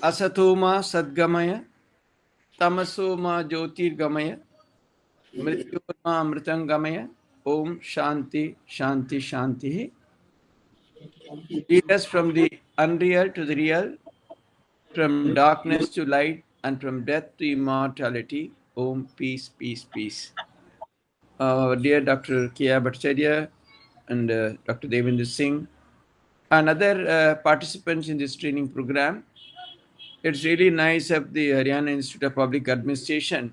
Asatoma Sadgamaya, Tamasoma Jyotirgamaya, Mrityurma Amritangamaya, Om Shanti Shanti Shanti. Lead us from the unreal to the real, from darkness to light, and from death to immortality. Om Peace, Peace, Peace. Dear Dr. Kia Bhattacharya and Dr. Devendra Singh and other participants in this training program, it's really nice of the Haryana Institute of Public Administration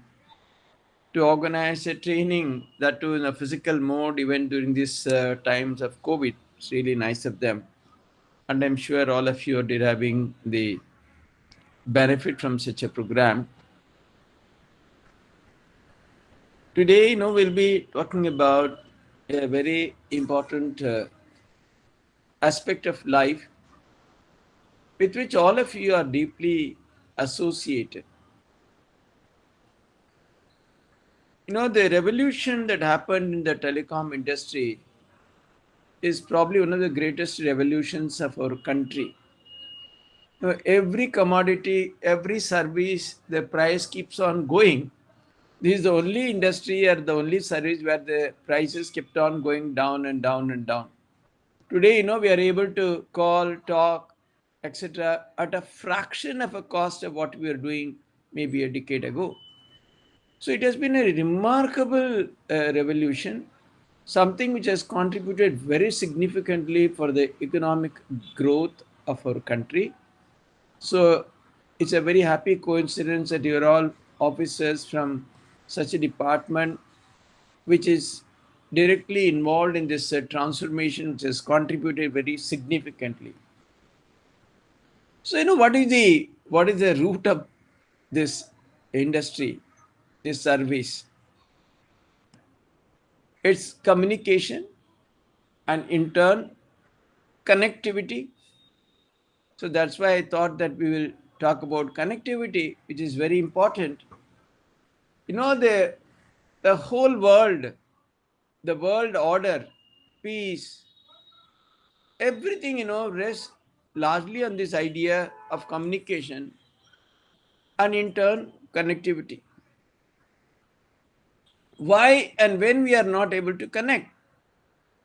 to organize a training that too in a physical mode even during these times of COVID. It's really nice of them. And I'm sure all of you are deriving the benefit from such a program. Today, we'll be talking about a very important aspect of life with which all of you are deeply associated. The revolution that happened in the telecom industry is probably one of the greatest revolutions of our country. Every commodity, every service, the price keeps on going. This is the only industry or the only service where the prices kept on going down and down and down. Today, we are able to call, talk, etc. at a fraction of a cost of what we were doing maybe a decade ago. So it has been a remarkable revolution, something which has contributed very significantly for the economic growth of our country. So it's a very happy coincidence that you're all officers from such a department which is directly involved in this transformation, which has contributed very significantly. So what is the root of this industry, this service? It's communication and in turn connectivity. So that's why I thought that we will talk about connectivity, which is very important. The whole world, the world order, peace, everything, rests largely on this idea of communication and in turn connectivity. Why and when we are not able to connect,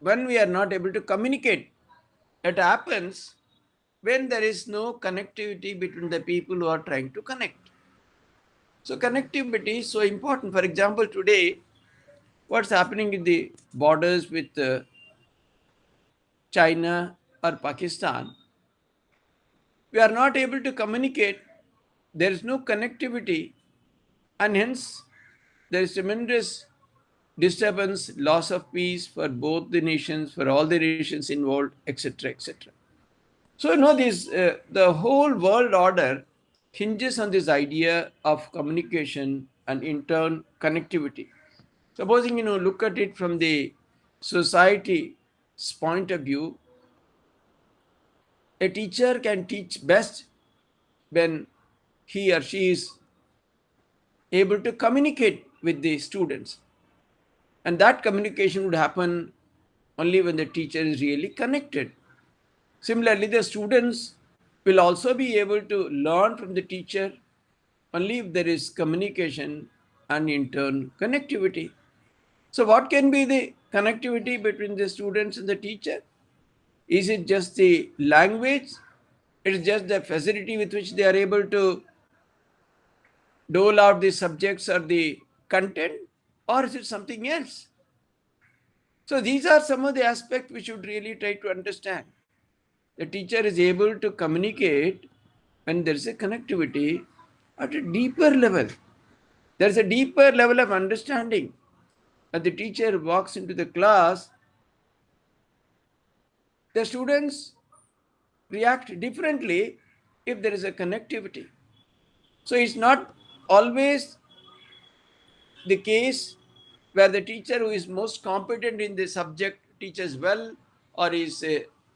when we are not able to communicate, it happens when there is no connectivity between the people who are trying to connect. So connectivity is so important. For example, today, what's happening in the borders with China or Pakistan, we are not able to communicate, there is no connectivity, and hence there is tremendous disturbance, loss of peace for both the nations, for all the nations involved, etc., etc. So, the whole world order hinges on this idea of communication and in turn connectivity. Supposing, look at it from the society's point of view, a teacher can teach best when he or she is able to communicate with the students. And that communication would happen only when the teacher is really connected. Similarly, the students will also be able to learn from the teacher only if there is communication and in turn connectivity. So what can be the connectivity between the students and the teacher? Is it just the language? It is just the facility with which they are able to dole out the subjects or the content, or is it something else? So these are some of the aspects we should really try to understand. The teacher is able to communicate when there is a connectivity at a deeper level. There is a deeper level of understanding. When the teacher walks into the class, the students react differently if there is a connectivity. So it's not always the case where the teacher who is most competent in the subject teaches well or is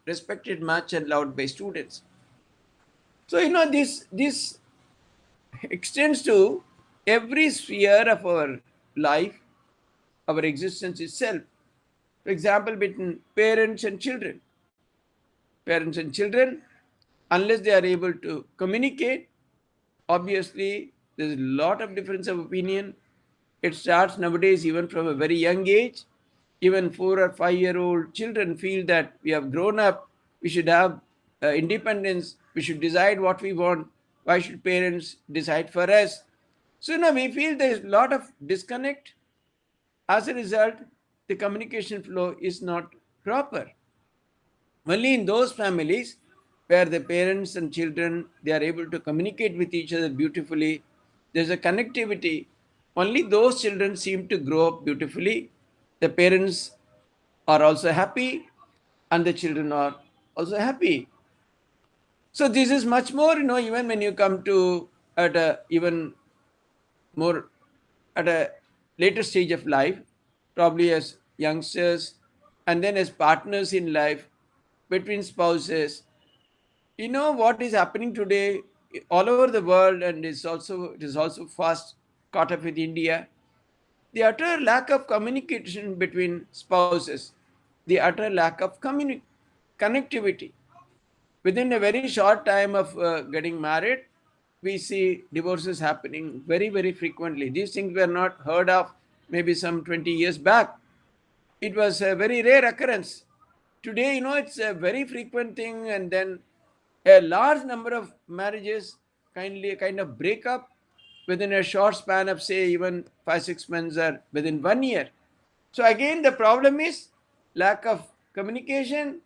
respected much and loved by students. So this extends to every sphere of our life, our existence itself. For example, between parents and children. Parents and children, unless they are able to communicate, obviously there's a lot of difference of opinion. It starts nowadays even from a very young age. Even 4 or 5 year old children feel that we have grown up, we should have independence, we should decide what we want. Why should parents decide for us? So now we feel there's a lot of disconnect. As a result, the communication flow is not proper. Only in those families where the parents and children, they are able to communicate with each other beautifully, there's a connectivity. Only those children seem to grow up beautifully. The parents are also happy and the children are also happy. So this is much more, even when you come to at a even more at a later stage of life, probably as youngsters and then as partners in life, between spouses. You know what is happening today all over the world, and it is also fast caught up with India. The utter lack of communication between spouses, the utter lack of connectivity. Within a very short time of getting married, we see divorces happening very, very frequently. These things were not heard of maybe some 20 years back. It was a very rare occurrence. Today, it's a very frequent thing, and then a large number of marriages kind of break up within a short span of, say, even 5 6 months or within 1 year. So again, the problem is lack of communication,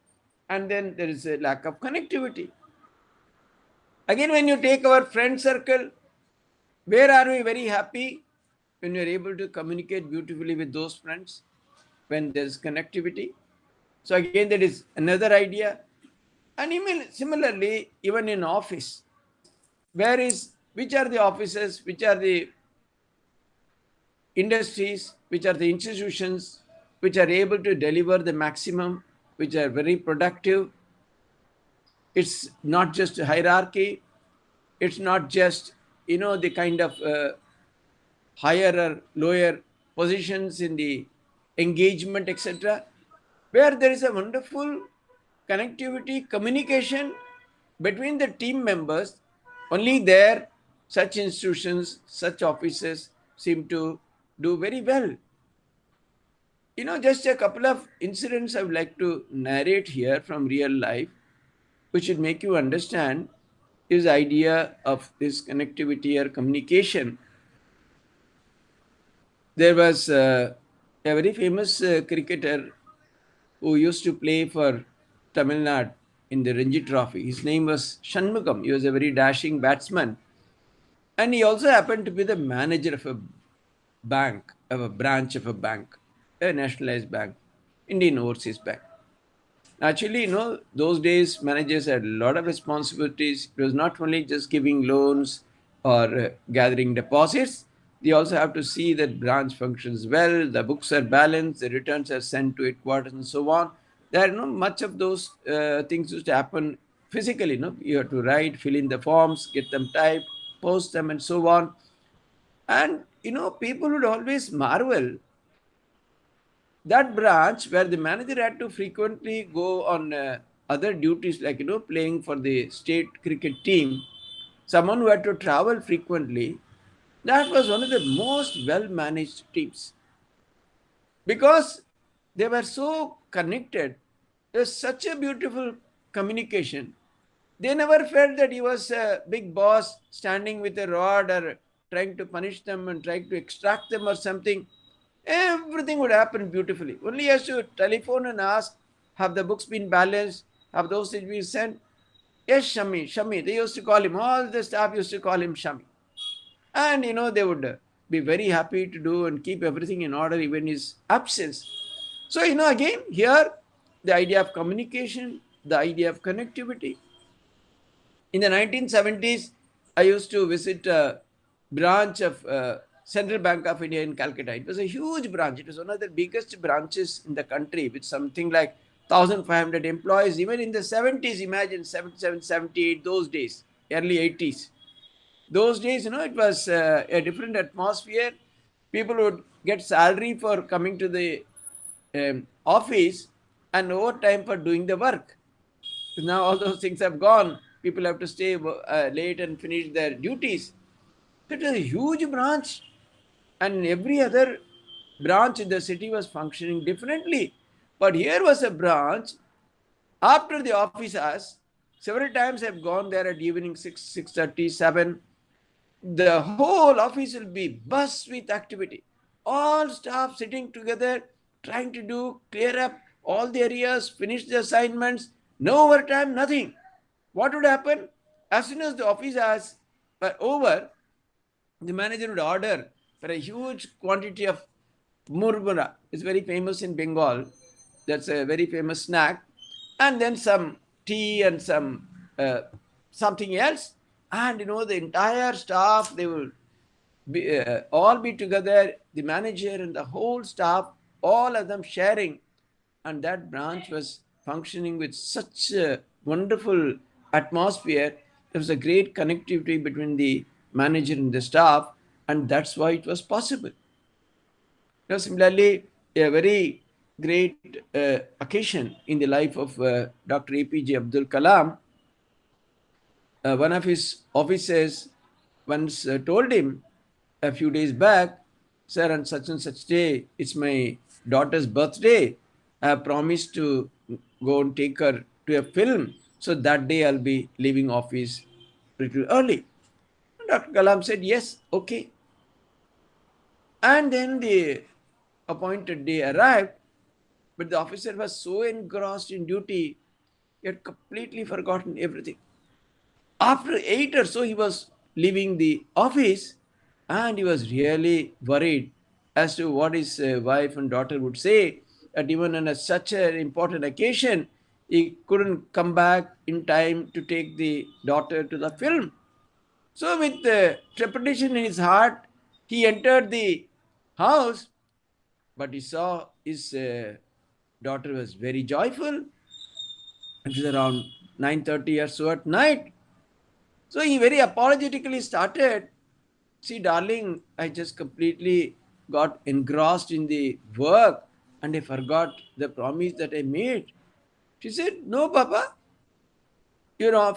and then there is a lack of connectivity. Again, when you take our friend circle, where are we very happy? When we are able to communicate beautifully with those friends, when there's connectivity. So again, that is another idea. And even similarly, even in office, which are the offices, which are the industries, which are the institutions which are able to deliver the maximum, which are very productive. It's not just hierarchy. It's not just, the kind of higher or lower positions in the engagement, etc., where there is a wonderful connectivity, communication between the team members. Only there, such institutions, such offices seem to do very well. Just a couple of incidents I would like to narrate here from real life, which should make you understand this idea of this connectivity or communication. There was a very famous cricketer who used to play for Tamil Nadu in the Ranji Trophy. His name was Shanmugam. He was a very dashing batsman. And he also happened to be the manager of a bank, of a branch of a bank, a nationalized bank, Indian Overseas Bank. Actually, those days managers had a lot of responsibilities. It was not only just giving loans or gathering deposits. They also have to see that branch functions well, the books are balanced, the returns are sent to headquarters, and so on. There are much of those things used to happen physically. You have to write, fill in the forms, get them typed, post them, and so on. And people would always marvel that branch where the manager had to frequently go on other duties, like playing for the state cricket team, someone who had to travel frequently. That was one of the most well managed teams because they were so connected. There's such a beautiful communication. They never felt that he was a big boss standing with a rod or trying to punish them and trying to extract them or something. Everything would happen beautifully. Only he has to telephone and ask, have the books been balanced? Have those things been sent? Yes, Shami, Shami. They used to call him, all the staff used to call him Shami. And they would be very happy to do and keep everything in order even his absence. So, again, here the idea of communication, the idea of connectivity. In the 1970s, I used to visit a branch of Central Bank of India in Calcutta. It was a huge branch. It was one of the biggest branches in the country with something like 1,500 employees. Even in the 70s, imagine 77, 78, those days, early 80s. Those days, it was a different atmosphere. People would get salary for coming to the office and overtime for doing the work. Now all those things have gone. People have to stay late and finish their duties. It is a huge branch, and every other branch in the city was functioning differently. But here was a branch. After the office hours, several times I've gone there at evening 6, 6:30, 7. The whole office will be buzz with activity. All staff sitting together, trying to clear up all the areas, finish the assignments, no overtime, nothing. What would happen? As soon as the office hours were over, the manager would order for a huge quantity of murmura. It's very famous in Bengal. That's a very famous snack. And then some tea and some something else. And the entire staff, they will all be together, the manager and the whole staff, all of them sharing. And that branch was functioning with such a wonderful atmosphere. There was a great connectivity between the manager and the staff, and that's why it was possible. Similarly, a very great occasion in the life of Dr. APJ Abdul Kalam. One of his officers once told him a few days back, "Sir, on such and such day, it's my daughter's birthday. I have promised to go and take her to a film. So that day I'll be leaving office pretty early." And Dr. Kalam said, "Yes, okay." And then the appointed day arrived, but the officer was so engrossed in duty, he had completely forgotten everything. After 8 or so, he was leaving the office, and he was really worried as to what his wife and daughter would say, that even on such an important occasion, he couldn't come back in time to take the daughter to the film. So with trepidation in his heart, he entered the house, but he saw his daughter was very joyful. It was around 9:30 or so at night. So he very apologetically started, "See, darling, I just completely got engrossed in the work and I forgot the promise that I made." She said, "No, Papa.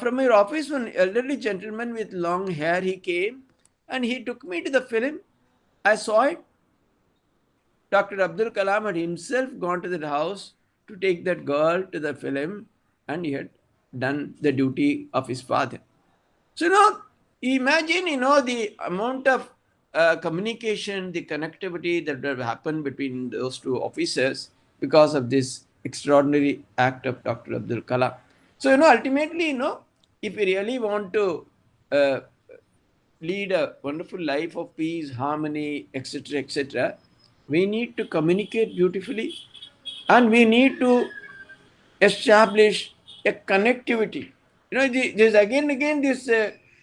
From your office, one elderly gentleman with long hair, he came and he took me to the film. I saw it. Dr. Abdul Kalam had himself gone to that house to take that girl to the film, and he had done the duty of his father." So, imagine, the amount of communication, the connectivity that would have happened between those two officers because of this extraordinary act of Dr. Abdul Kalam. So, ultimately, if we really want to uh, lead a wonderful life of peace, harmony, etc., we need to communicate beautifully, and we need to establish a connectivity. This again and again this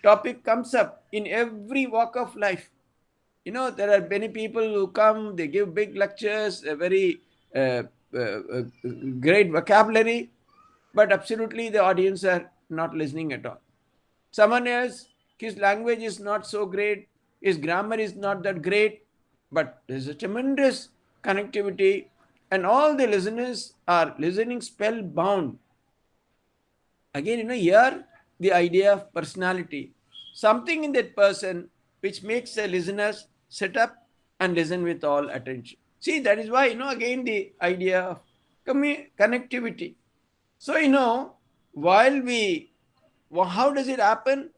topic comes up in every walk of life. There are many people who come, they give big lectures, a very uh, uh, uh, great vocabulary, but absolutely the audience are not listening at all. Someone else, his language is not so great, his grammar is not that great, but there's a tremendous connectivity, and all the listeners are listening spellbound. Again, here the idea of personality, something in that person which makes the listeners sit up and listen with all attention. See, that is why, again, the idea of connectivity. So, while how does it happen?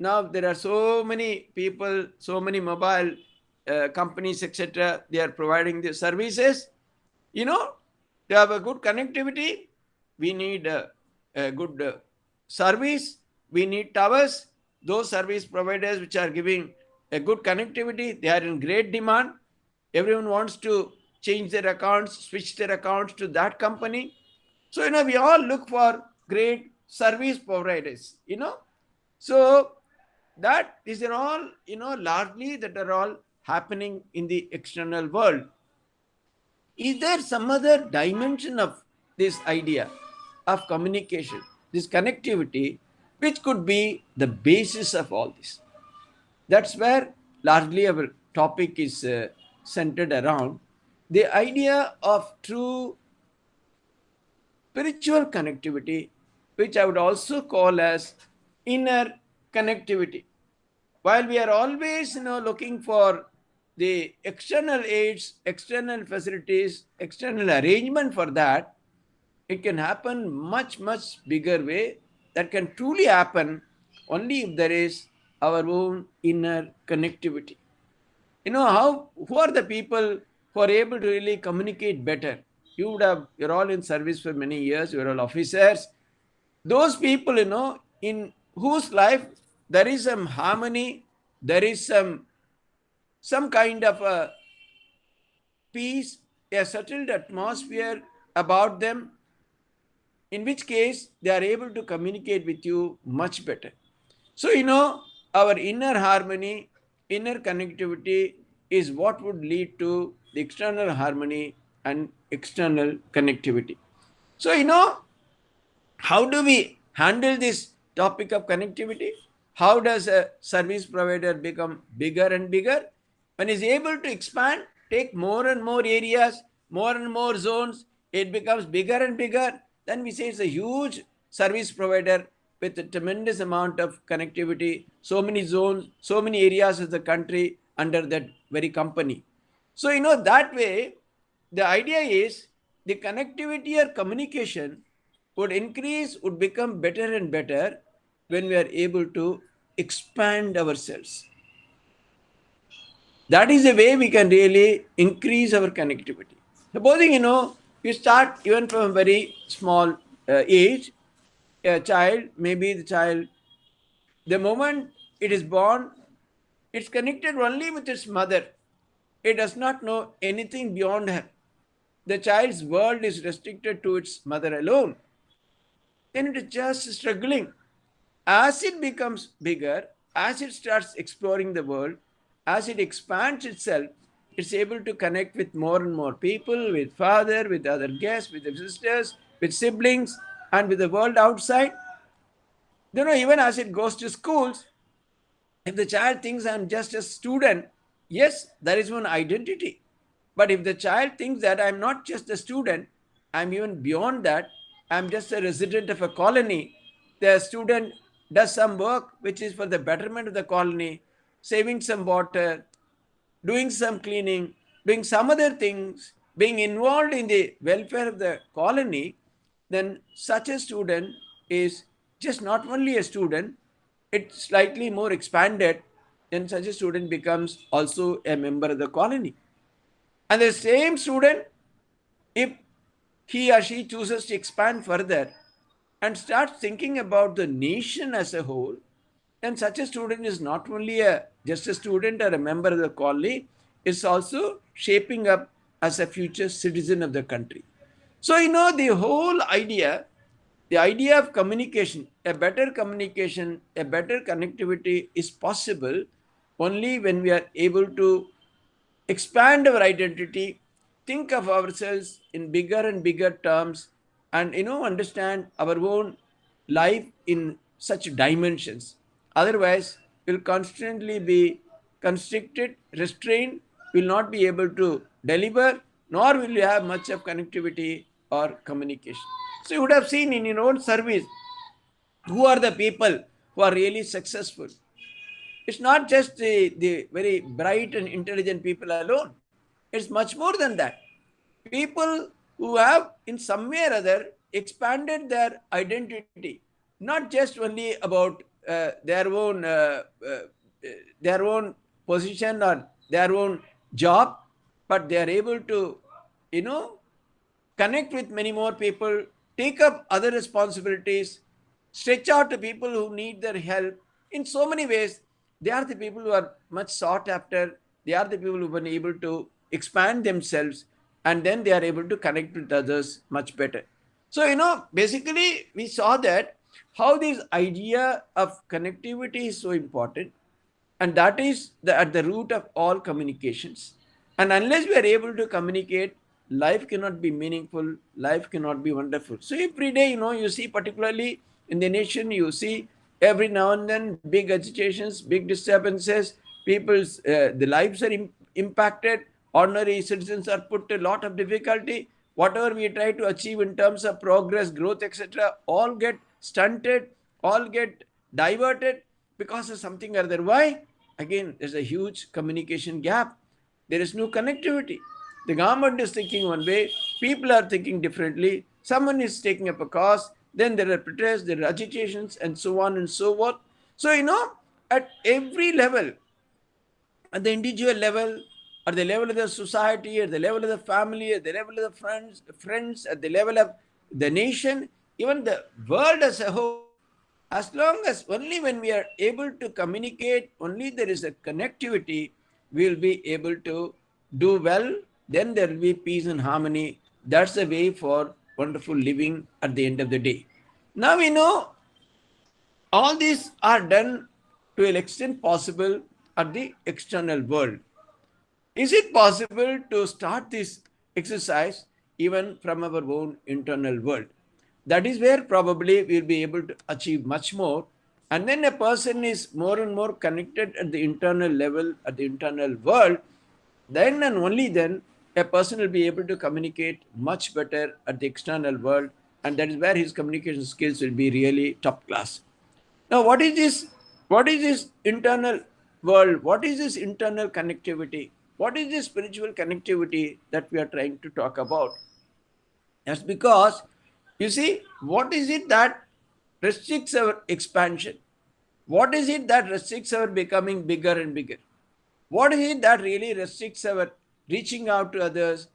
Now, there are so many people, so many mobile companies, etc., they are providing the services. To have a good connectivity, we need a good service. We need towers. Those service providers which are giving a good connectivity, they are in great demand. Everyone wants to change their accounts, switch their accounts to that company. So, we all look for great service providers. So that these are all, largely that are all happening in the external world. Is there some other dimension of this idea of communication, this connectivity, which could be the basis of all this? That's where largely our topic is centered around the idea of true spiritual connectivity, which I would also call as inner connectivity. while we are always, looking for the external aids, external facilities, external arrangement for that, it can happen much bigger way. That can truly happen only if there is our own inner connectivity. Who are the people who are able to really communicate better? You're all in service for many years, you're all officers. Those people, in whose life there is some harmony, there is some kind of a peace, a settled atmosphere about them, in which case they are able to communicate with you much better. So, our inner harmony, inner connectivity is what would lead to the external harmony and external connectivity. So, how do we handle this topic of connectivity? How does a service provider become bigger and bigger? When he's able to expand, take more and more areas, more and more zones, it becomes bigger and bigger. Then we say it's a huge service provider with a tremendous amount of connectivity, so many zones, so many areas of the country under that very company. So, that way, the idea is the connectivity or communication would increase, would become better and better when we are able to expand ourselves. That is the way we can really increase our connectivity. Supposing, you start even from a very small age, a child, maybe the moment it is born, it's connected only with its mother. It does not know anything beyond her. The child's world is restricted to its mother alone. Then it is just struggling. As it becomes bigger, as it starts exploring the world, as it expands itself, it's able to connect with more and more people, with father, with other guests, with the sisters, with siblings, and with the world outside. Even as it goes to schools, if the child thinks I'm just a student, yes, there is one identity. But if the child thinks that I'm not just a student, I'm even beyond that, I'm just a resident of a colony, the student does some work which is for the betterment of the colony, saving some water, doing some cleaning, doing some other things, being involved in the welfare of the colony, then such a student is just not only a student, it's slightly more expanded, then such a student becomes also a member of the colony. And the same student, if he or she chooses to expand further and start thinking about the nation as a whole, then such a student is not only just a student or a member of the colony, is also shaping up as a future citizen of the country. So, the whole idea, the idea of communication, a better connectivity is possible only when we are able to expand our identity, think of ourselves in bigger and bigger terms, and understand our own life in such dimensions. Otherwise, we'll constantly be constricted, restrained, will not be able to deliver, nor will you have much of connectivity or communication. So you would have seen in your own service who are the people who are really successful. It's not just the very bright and intelligent people alone. It's much more than that. People who have, in some way or other, expanded their identity, not just only about their own position or their own job, but they are able to, you know, connect with many more people, take up other responsibilities, stretch out to people who need their help in so many ways. They are the people who are much sought after. They are the people who have been able to expand themselves, and then they are able to connect with others much better. So, basically, we saw that how this idea of connectivity is so important, and that is at the root of all communications. And unless we are able to communicate, life cannot be meaningful, life cannot be wonderful. So every day, you see, particularly in the nation, you see every now and then big agitations, big disturbances, people's the lives are impacted, ordinary citizens are put to a lot of difficulty. Whatever we try to achieve in terms of progress, growth, etc., all get stunted, all get diverted because of something or other. Why? again, there's a huge communication gap. There is no connectivity. The government is thinking one way, people are thinking differently. Someone is taking up a cause, then there are protests, there are agitations, and so on and so forth. So, at every level, at the individual level, at the level of the society, at the level of the family, at the level of the friends, at the level of the nation, even the world as a whole, as long as only when we are able to communicate, only there is a connectivity, we will be able to do well, then there will be peace and harmony. That's the way for wonderful living at the end of the day. Now we know all these are done to an extent possible at the external world. Is it possible to start this exercise even from our own internal world? That is where probably we'll be able to achieve much more. And then a person is more and more connected at the internal level, at the internal world, then and only then a person will be able to communicate much better at the external world. And that is where his communication skills will be really top class. Now, what is this? What is this internal world? What is this internal connectivity? What is this spiritual connectivity that we are trying to talk about? That's because, you see, what is it that restricts our expansion? What is it that restricts our becoming bigger and bigger? What is it that really restricts our reaching out to others,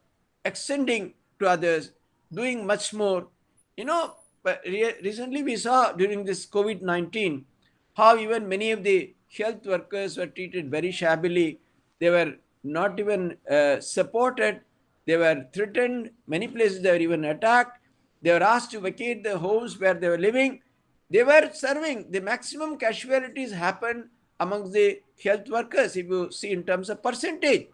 extending to others, doing much more? But recently we saw during this COVID-19 how even many of the health workers were treated very shabbily. They were not even supported. They were threatened. Many places they were even attacked. They were asked to vacate the homes where they were living. They were serving. The maximum casualties happened amongst the health workers, if you see in terms of percentage.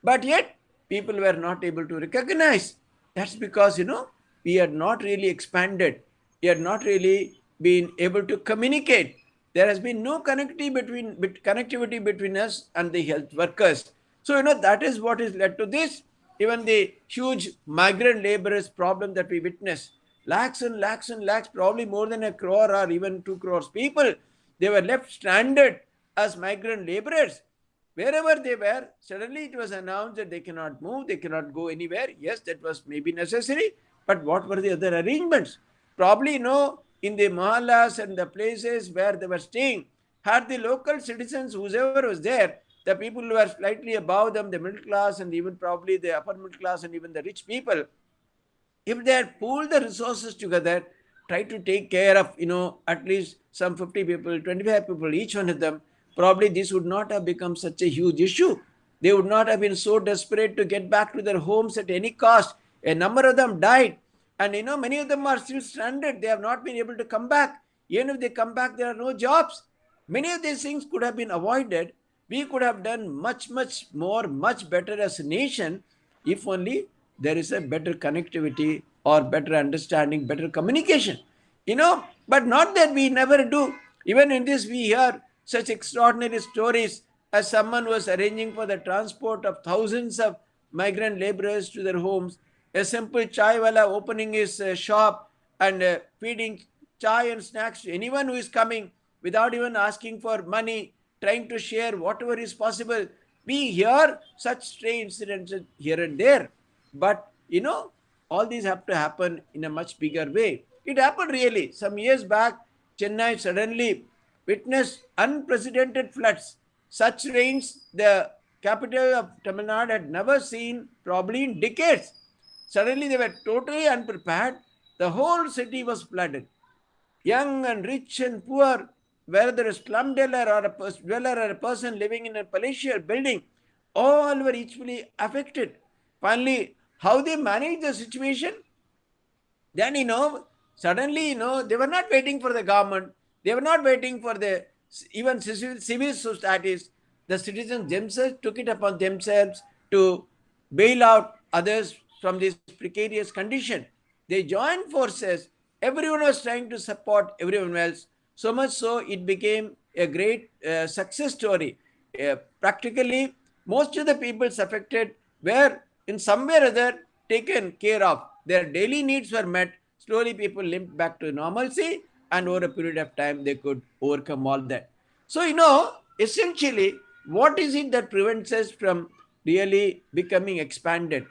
But yet, people were not able to recognize. That's because, we had not really expanded. We had not really been able to communicate. There has been no connectivity between us and the health workers. So, that is what has led to this. Even the huge migrant laborers problem that we witness. Lakhs and lakhs and lakhs, probably more than a crore or even 2 crores people, they were left stranded as migrant laborers. Wherever they were, suddenly it was announced that they cannot move, they cannot go anywhere. Yes, that was maybe necessary, but what were the other arrangements? Probably, in the mahallas and the places where they were staying, had the local citizens, whoever was there, the people who were slightly above them, the middle class and even probably the upper middle class and even the rich people, if they had pooled the resources together, try to take care of, at least some 50 people, 25 people, each one of them, probably this would not have become such a huge issue. They would not have been so desperate to get back to their homes at any cost. A number of them died. And, many of them are still stranded. They have not been able to come back. Even if they come back, there are no jobs. Many of these things could have been avoided. We could have done much, much more, much better as a nation if only there is a better connectivity or better understanding, better communication. But not that we never do. Even in this, we hear such extraordinary stories as someone was arranging for the transport of thousands of migrant laborers to their homes. A simple chai wala opening his shop and feeding chai and snacks to anyone who is coming without even asking for money, trying to share whatever is possible. We hear such strange incidents here and there. But, all these have to happen in a much bigger way. It happened really. Some years back, Chennai suddenly witnessed unprecedented floods. Such rains the capital of Tamil Nadu had never seen probably in decades. Suddenly they were totally unprepared. The whole city was flooded. Young and rich and poor, whether a slum dweller or a person living in a palatial building, all were equally affected. Finally, how they managed the situation? Then, suddenly, they were not waiting for the government. They were not waiting for the even civil societies. The citizens themselves took it upon themselves to bail out others from this precarious condition. They joined forces. Everyone was trying to support everyone else. So much so, it became a great success story. Practically, most of the peoples affected were in some way or other taken care of. Their daily needs were met. Slowly, people limped back to normalcy, and over a period of time, they could overcome all that. So, essentially, what is it that prevents us from really becoming expanded?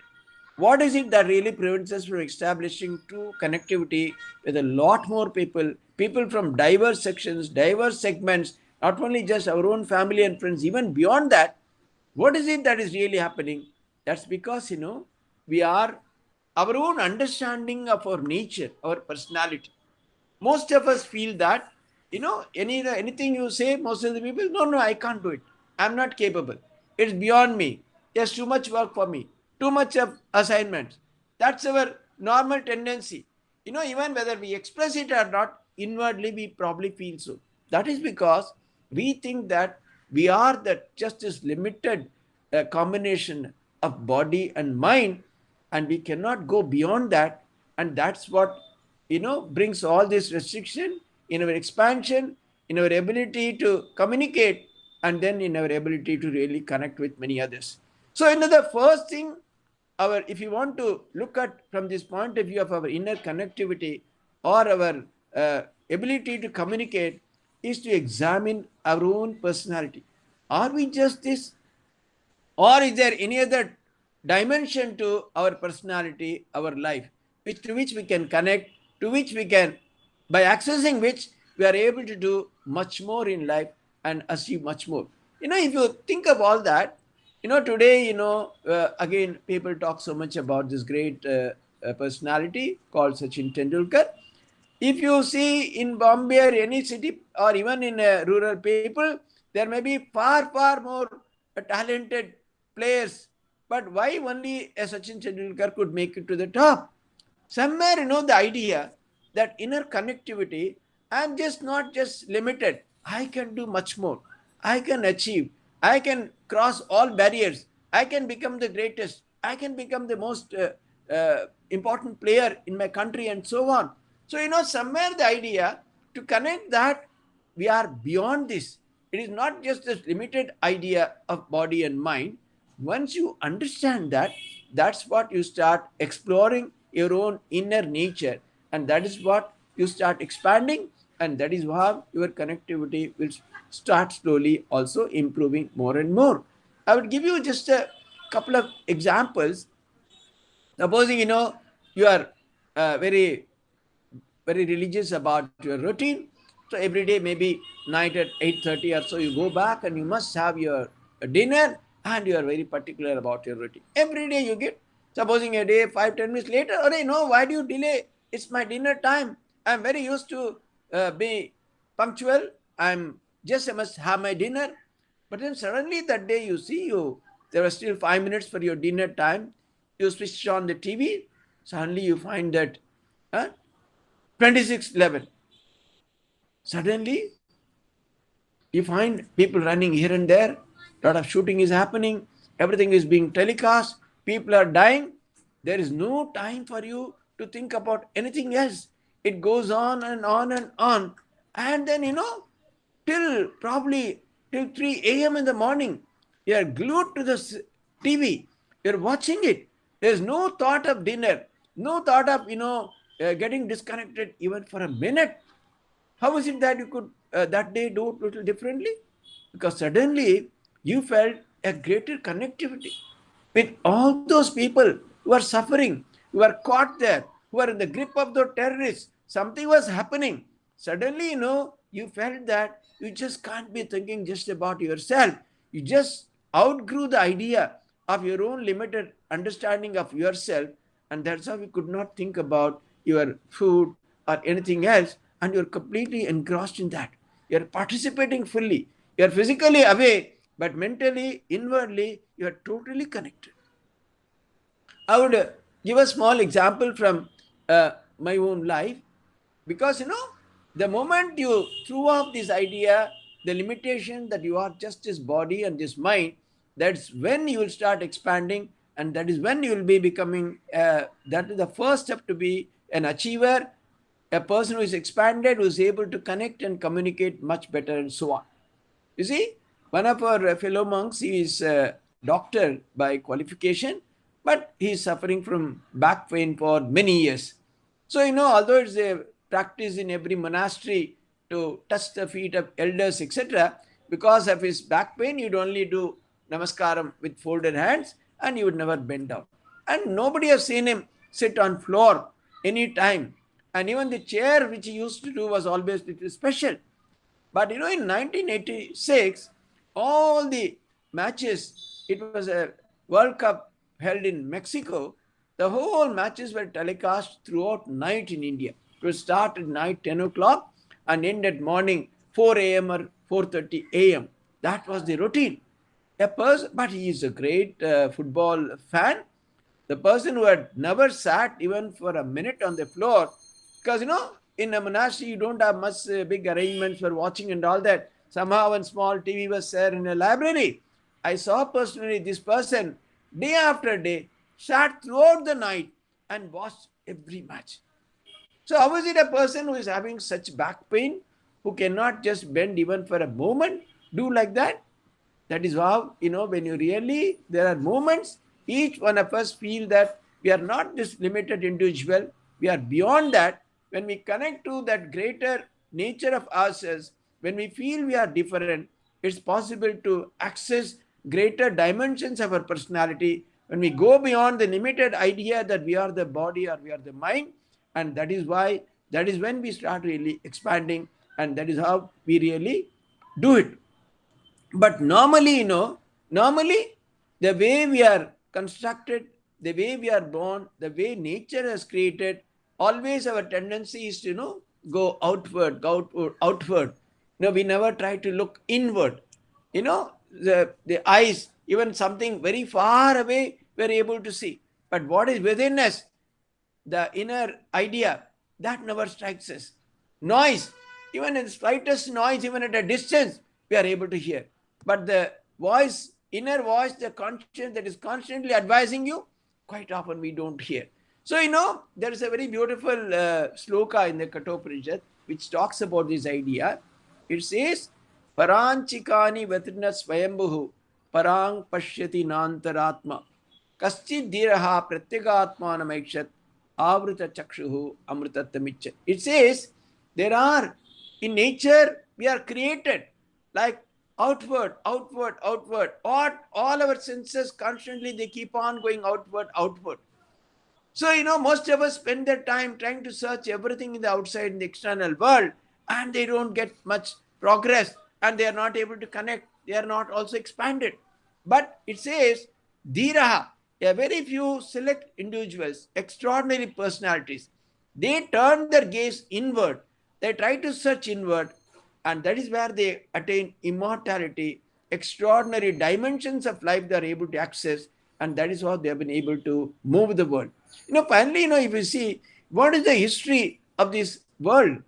What is it that really prevents us from establishing true connectivity with a lot more people, people from diverse sections, diverse segments, not only just our own family and friends, even beyond that? What is it that is really happening? That's because, we are our own understanding of our nature, our personality. Most of us feel that, anything you say, most of the people, no, I can't do it. I'm not capable. It's beyond me. There's too much work for me, too much of assignments. That's our normal tendency. Even whether we express it or not, inwardly we probably feel so. That is because we think that we are that just this limited combination of body and mind, and we cannot go beyond that. And that's what brings all this restriction in our expansion, in our ability to communicate, and then in our ability to really connect with many others. So the first thing, if you want to look at from this point of view of our inner connectivity or our ability to communicate, is to examine our own personality. Are we just this, or is there any other dimension to our personality, our life, to which we can connect, to which we can, by accessing which, we are able to do much more in life and achieve much more? If you think of all that, today, again, people talk so much about this great personality called Sachin Tendulkar. If you see in Bombay or any city, or even in rural people, there may be far, far more talented players. But why only a Sachin Tendulkar could make it to the top? Somewhere, the idea that inner connectivity, I'm just not just limited. I can do much more. I can achieve. I can cross all barriers. I can become the greatest. I can become the most important player in my country, and so on. So, somewhere the idea to connect that we are beyond this. It is not just this limited idea of body and mind. Once you understand that, that's what you start exploring your own inner nature, and that is what you start expanding, and that is how your connectivity will start slowly also improving more and more. I would give you just a couple of examples. Supposing you are very very religious about your routine. So every day, maybe night at 8:30 or so, you go back and you must have your dinner, and you are very particular about your routine. Every day you get, supposing a day, 5-10 minutes later, oh, no, why do you delay? It's my dinner time. I'm very used to be punctual. I must have my dinner. But then suddenly that day you see there are still 5 minutes for your dinner time. You switch on the TV. Suddenly you find that 26:11. Suddenly, you find people running here and there. A lot of shooting is happening. Everything is being telecast. People are dying. There is no time for you to think about anything else. It goes on and on and on. And then, till probably till 3 a.m. in the morning, you are glued to the TV. You're watching it. There's no thought of dinner. No thought of, getting disconnected even for a minute. How is it that you could that day do it a little differently? Because suddenly you felt a greater connectivity with all those people who are suffering, who are caught there, who are in the grip of the terrorists. Something was happening. Suddenly, you felt that you just can't be thinking just about yourself. You just outgrew the idea of your own limited understanding of yourself, and that's how you could not think about your food or anything else, and you're completely engrossed in that. You're participating fully. You're physically away, but mentally, inwardly, you're totally connected. I would give a small example from my own life, because the moment you threw off this idea, the limitation that you are just this body and this mind, that's when you will start expanding, and that is when you will be becoming that is the first step to be an achiever, a person who is expanded, who is able to connect and communicate much better, and so on. You see, one of our fellow monks, he is a doctor by qualification, but he is suffering from back pain for many years. So, although it's a practice in every monastery to touch the feet of elders, etc., because of his back pain, you'd only do namaskaram with folded hands and you would never bend down. And nobody has seen him sit on floor any time. And even the chair which he used to do was always little special. But in 1986, all the matches, it was a World Cup held in Mexico. The whole matches were telecast throughout night in India. It would start at night 10 o'clock and end at morning 4 a.m. or 4:30 a.m. That was the routine. A person, but he is a great football fan. The person who had never sat even for a minute on the floor, because in a monastery you don't have much big arrangements for watching and all that. Somehow one small TV was there in a library. I saw personally this person day after day sat throughout the night and watched every match. So how is it a person who is having such back pain, who cannot just bend even for a moment, do like that? That is how, when you really, there are moments, each one of us feel that we are not this limited individual, we are beyond that. When we connect to that greater nature of ourselves, when we feel we are different, it's possible to access greater dimensions of our personality. When we go beyond the limited idea that we are the body or we are the mind, and that is when we start really expanding, and that is how we really do it. But normally, the way we are constructed, the way we are born, the way nature has created, always our tendency is to, go outward, outward. We never try to look inward. The eyes, even something very far away, we're able to see. But what is within us, the inner idea, that never strikes us. Noise, even in the slightest noise, even at a distance, we are able to hear. But the voice, inner voice, the conscience that is constantly advising you, quite often we don't hear. So, there is a very beautiful sloka in the Kathopanishad which talks about this idea. It says, Paranchikani vatrina swayambhuhu parang pashyati nantaratma kaschid dhiraha pratyagatmanamakshat avrita chakshuhu amritatamicha. It says, there are, in nature, we are created like outward, outward, outward. All our senses constantly, they keep on going outward, outward. So, most of us spend their time trying to search everything in the outside, in the external world, and they don't get much progress, and they are not able to connect. They are not also expanded. But it says, Dhiraha, a very few select individuals, extraordinary personalities, they turn their gaze inward. They try to search inward, and that is where they attain immortality, extraordinary dimensions of life they are able to access, and that is how they have been able to move the world. Finally, if you see, what is the history of this world?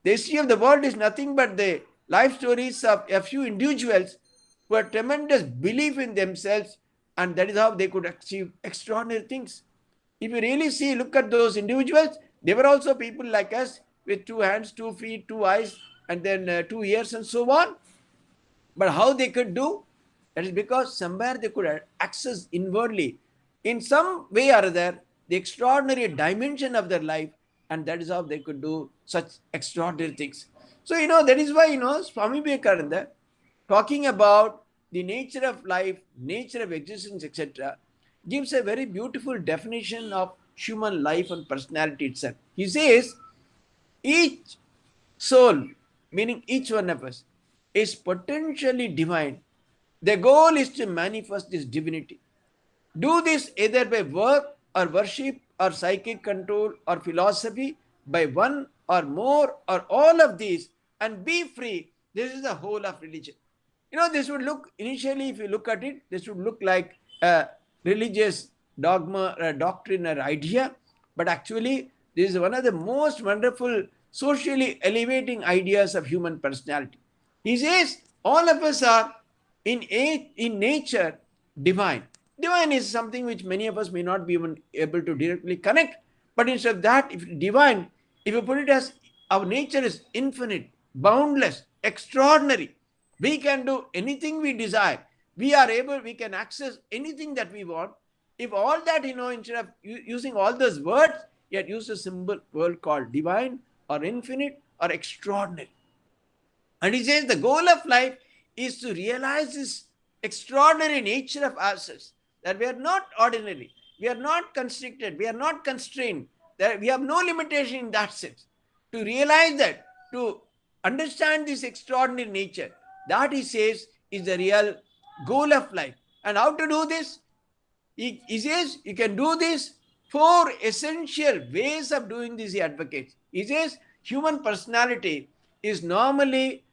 The history of the world is nothing but the life stories of a few individuals who had tremendous belief in themselves, and that is how they could achieve extraordinary things. If you really see, look at those individuals, they were also people like us with 2 hands, 2 feet, 2 eyes, and then 2 ears and so on. But how they could do? That is because somewhere they could access inwardly, in some way or other, the extraordinary dimension of their life, and that is how they could do such extraordinary things. So, that is why, Swami Vivekananda, talking about the nature of life, nature of existence, etc., gives a very beautiful definition of human life and personality itself. He says, each soul, meaning each one of us, is potentially divine. The goal is to manifest this divinity. Do this either by work or worship or psychic control or philosophy, by one or more or all of these, and be free. This is the whole of religion. This would look, initially, if you look at it, this would look like a religious dogma, a doctrine, or idea. But actually, this is one of the most wonderful, socially elevating ideas of human personality. He says, all of us are in nature divine. Divine is something which many of us may not be even able to directly connect. But instead of that, if divine, if you put it as our nature is infinite, boundless, extraordinary, we can do anything we desire. We can access anything that we want. If all that, instead of using all those words, yet use a simple word called divine or infinite or extraordinary. And he says the goal of life is to realize this extraordinary nature of ourselves, that we are not ordinary, we are not constricted, we are not constrained, that we have no limitation in that sense. To realize that, to understand this extraordinary nature, that he says is the real goal of life. And how to do this? He says you can do this. Four essential ways of doing this, he advocates. He says human personality is normally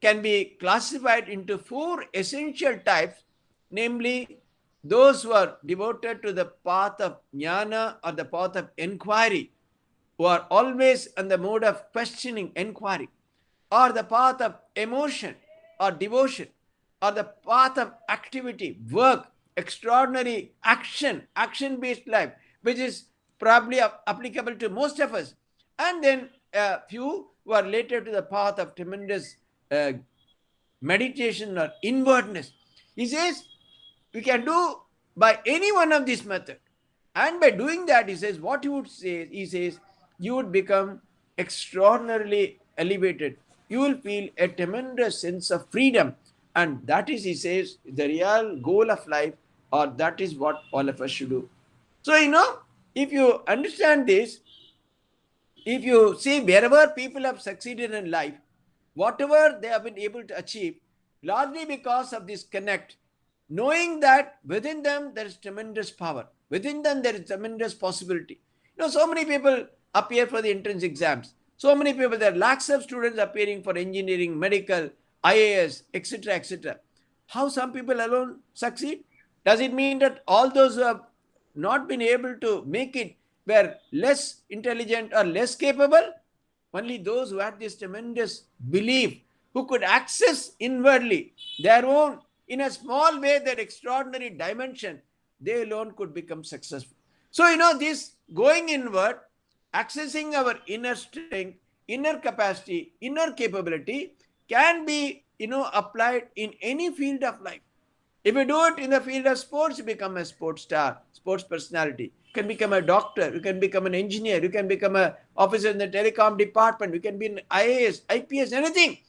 can be classified into four essential types, namely those who are devoted to the path of jnana or the path of inquiry, who are always on the mode of questioning inquiry, or the path of emotion or devotion, or the path of activity, work, extraordinary action based life, which is probably applicable to most of us. And then a few who are related to the path of tremendous meditation or inwardness. He says we can do by any one of these methods. And by doing that, he says, what he would say, he says, you would become extraordinarily elevated. You will feel a tremendous sense of freedom. And that is, he says, the real goal of life, or that is what all of us should do. So, if you understand this, if you see wherever people have succeeded in life, whatever they have been able to achieve, largely because of this connect, knowing that within them there is tremendous power, within them there is tremendous possibility. So many people appear for the entrance exams. So many people, there are lakhs of students appearing for engineering, medical, IAS, etc., etc. How some people alone succeed? Does it mean that all those who have not been able to make it were less intelligent or less capable? Only those who had this tremendous belief, who could access inwardly their own, in a small way, their extraordinary dimension, they alone could become successful. So, this going inward, accessing our inner strength, inner capacity, inner capability can be, applied in any field of life. If you do it in the field of sports, you become a sports star, sports personality. You can become a doctor, you can become an engineer, you can become an officer in the telecom department, you can be an IAS, IPS, anything.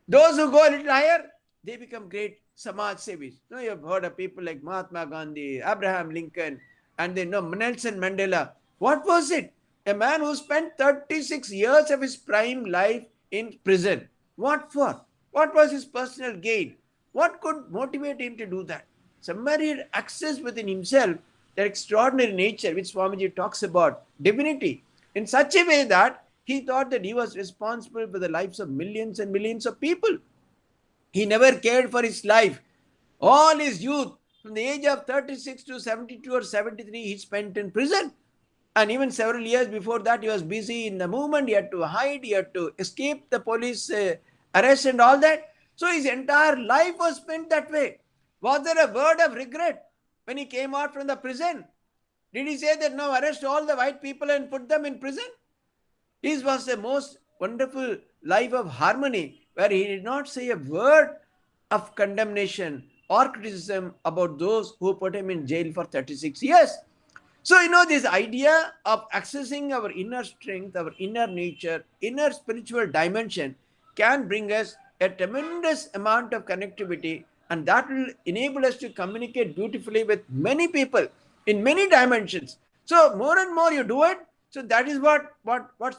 Those who go a little higher, they become great Samaj Sevis. You've heard of people like Mahatma Gandhi, Abraham Lincoln, and then Nelson Mandela. What was it? A man who spent 36 years of his prime life in prison. What for? What was his personal gain? What could motivate him to do that? Somebody had access within himself that extraordinary nature which Swamiji talks about, divinity, in such a way that he thought that he was responsible for the lives of millions and millions of people. He never cared for his life. All his youth, from the age of 36 to 72 or 73, he spent in prison. And even several years before that, he was busy in the movement. He had to hide, he had to escape the police arrest and all that. So his entire life was spent that way. Was there a word of regret when he came out from the prison? Did he say that now arrest all the white people and put them in prison? His was the most wonderful life of harmony, where he did not say a word of condemnation or criticism about those who put him in jail for 36 years. So, this idea of accessing our inner strength, our inner nature, inner spiritual dimension can bring us a tremendous amount of connectivity, and that will enable us to communicate beautifully with many people in many dimensions. So, more and more you do it. So that is what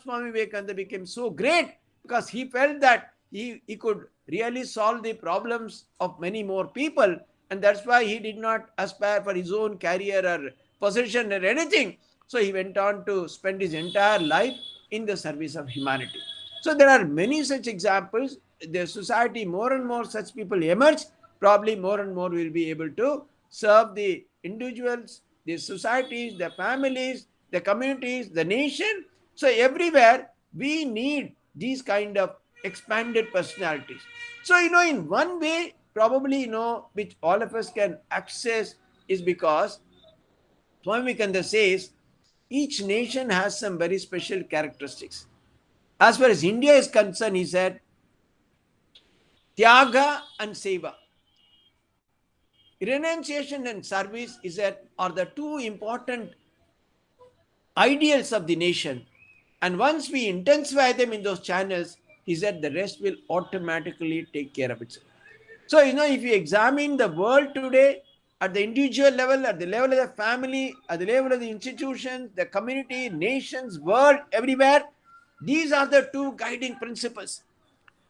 Swami Vivekananda became so great, because he felt that he could really solve the problems of many more people, and that's why he did not aspire for his own career or possession or anything. So he went on to spend his entire life in the service of humanity. So there are many such examples. The society, more and more such people emerge. Probably more and more will be able to serve the individuals, the societies, the families, the communities, the nation. So everywhere we need these kind of expanded personalities. So, in one way, probably, which all of us can access is because Swami Vivekananda says each nation has some very special characteristics. As far as India is concerned, he said, Tyaga and Seva. Renunciation and service are the two important ideals of the nation. And once we intensify them in those channels, he said the rest will automatically take care of itself. So, if you examine the world today at the individual level, at the level of the family, at the level of the institutions, the community, nations, world, everywhere, these are the two guiding principles.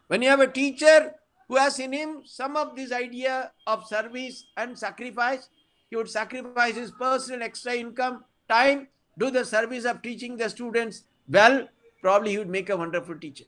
When you have a teacher who has in him some of this idea of service and sacrifice, he would sacrifice his personal extra income, time, do the service of teaching the students well, probably he would make a wonderful teacher.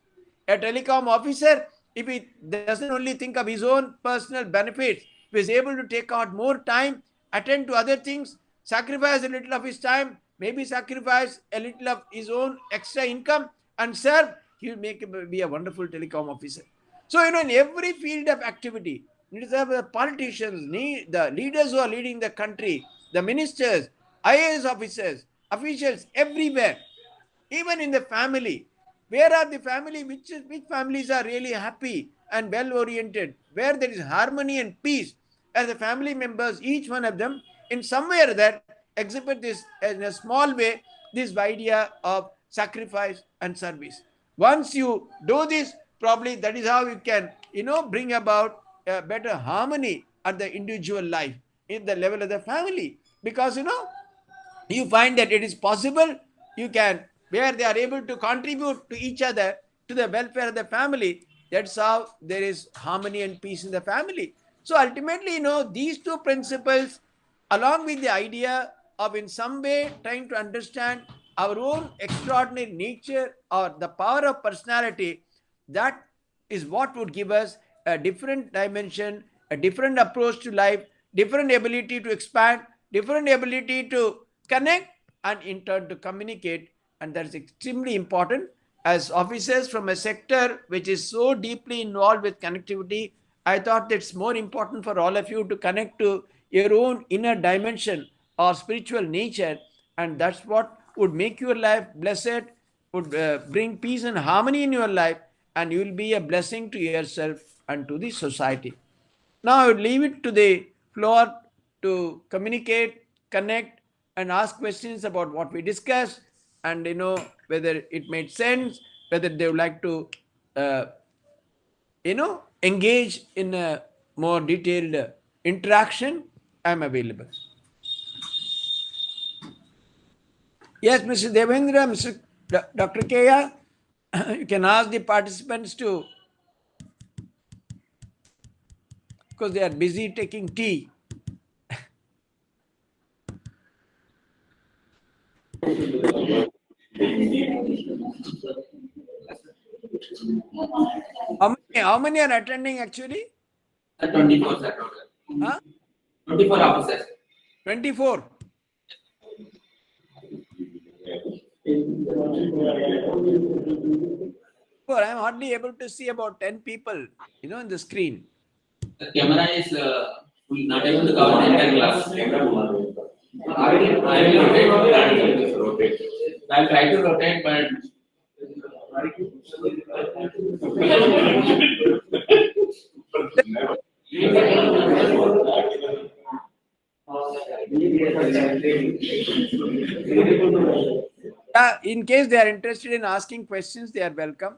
A telecom officer, if he doesn't only think of his own personal benefits, if he is able to take out more time, attend to other things, sacrifice a little of his time, maybe sacrifice a little of his own extra income and serve, he will be a wonderful telecom officer. So, in every field of activity, the politicians, the leaders who are leading the country, the ministers, IAS officers, officials, everywhere, even in the family. Where are the family? Which families are really happy and well oriented? Where there is harmony and peace, as the family members, each one of them, in somewhere that exhibit this in a small way, this idea of sacrifice and service. Once you do this, probably that is how you can, bring about a better harmony at the individual life in the level of the family. Because you find that it is possible, you can, where they are able to contribute to each other, to the welfare of the family, that's how there is harmony and peace in the family. So ultimately, these two principles, along with the idea of in some way trying to understand our own extraordinary nature or the power of personality, that is what would give us a different dimension, a different approach to life, different ability to expand, different ability to connect, and in turn to communicate. And that is extremely important. As officers from a sector which is so deeply involved with connectivity, I thought it's more important for all of you to connect to your own inner dimension or spiritual nature, and that's what would make your life blessed, would bring peace and harmony in your life, and you will be a blessing to yourself and to the society. Now I would leave it to the floor to communicate, connect, and ask questions about what we discussed, and whether it made sense, whether they would like to uh, engage in a more detailed interaction. I'm available. Yes, Mr. Devendra, Dr. Kaya, you can ask the participants to, because they are busy taking tea. How many are attending actually? 24, sir. Huh? 24 officers. 24. I'm hardly able to see about 10 people, in the screen. The camera is not able to cover the entire class. I will rotate. I'll try to rotate, but In case they are interested in asking questions, they are welcome.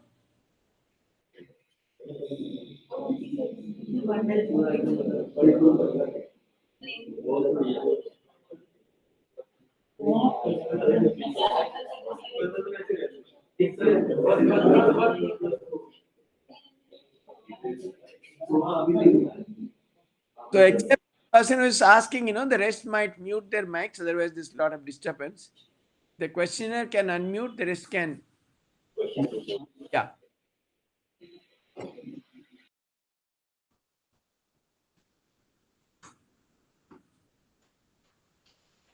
So except the person who is asking, the rest might mute their mics, otherwise there's a lot of disturbance. The questioner can unmute, the rest can. Yeah.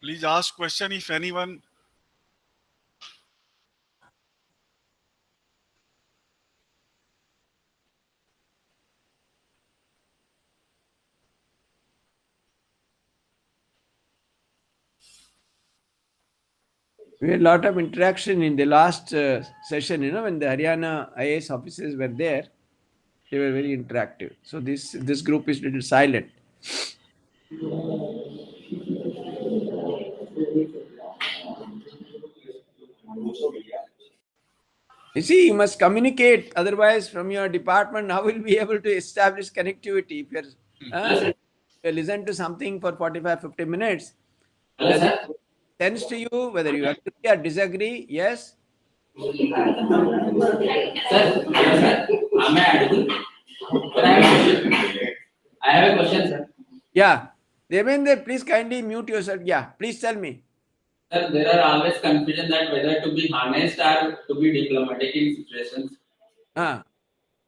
Please ask question if anyone. We had a lot of interaction in the last session, when the Haryana IAS officers were there, they were very interactive. So this group is a little silent. You see, you must communicate. Otherwise, from your department, how will you be able to establish connectivity? If you listen to something for 45, 50 minutes, Hello, does it sir. make sense to you whether you agree or disagree? Yes? Sir, hello, sir. Am I audible? Sir, I have a question. I have a question, sir. Yeah. Devendra, please kindly mute yourself. Yeah, please tell me. Sir, there are always confusion that whether to be honest or to be diplomatic in situations. Ah,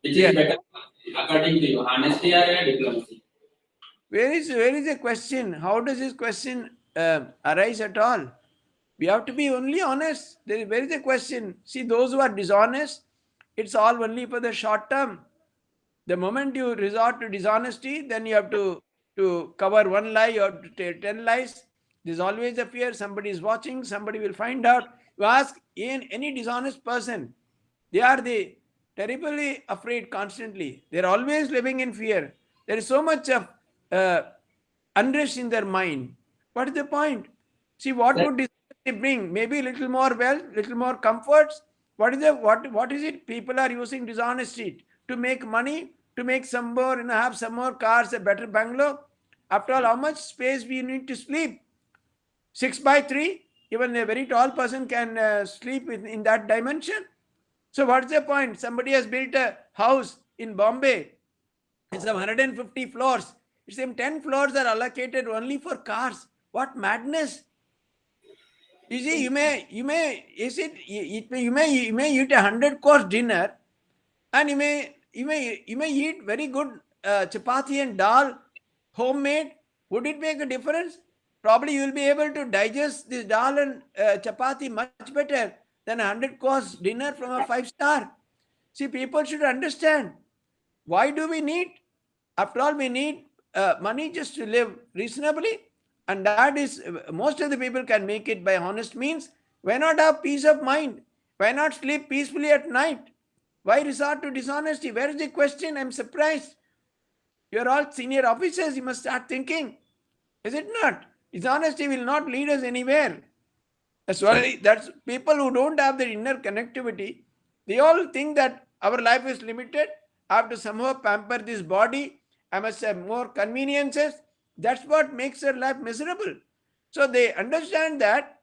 Which yeah. is better according to you, honesty or diplomacy? Where is the question? How does this question arise at all? We have to be only honest. Where is the question? See, those who are dishonest, it's all only for the short term. The moment you resort to dishonesty, then you have to cover one lie, you have to tell 10 lies. There's always a fear somebody is watching, somebody will find out. You ask any dishonest person, they are the terribly afraid constantly. They're always living in fear. There is so much of uh, unrest in their mind. What is the point? See, what Sir, would dishonesty bring? Maybe little more wealth, little more comforts. What is it? People are using dishonesty to make money, to make some more, have some more cars, a better bungalow. After all, how much space we need to sleep? 6 by 3. Even a very tall person can sleep in that dimension. So what's the point? Somebody has built a house in Bombay. It's 150 floors. It's 10 floors are allocated only for cars. What madness! You see, you may eat a 100-course dinner, and you may eat very good chapati and dal, homemade. Would it make a difference? Probably you will be able to digest this dal and chapati much better than a 100-course dinner from a 5-star. See, people should understand, why do we need? After all, we need money just to live reasonably, and that is, most of the people can make it by honest means. Why not have peace of mind? Why not sleep peacefully at night? Why resort to dishonesty? Where is the question? I'm surprised. You're all senior officers. You must start thinking. Is it not? Dishonesty will not lead us anywhere. That's people who don't have the inner connectivity. They all think that our life is limited. I have to somehow pamper this body. I must have more conveniences. That's what makes their life miserable. So they understand that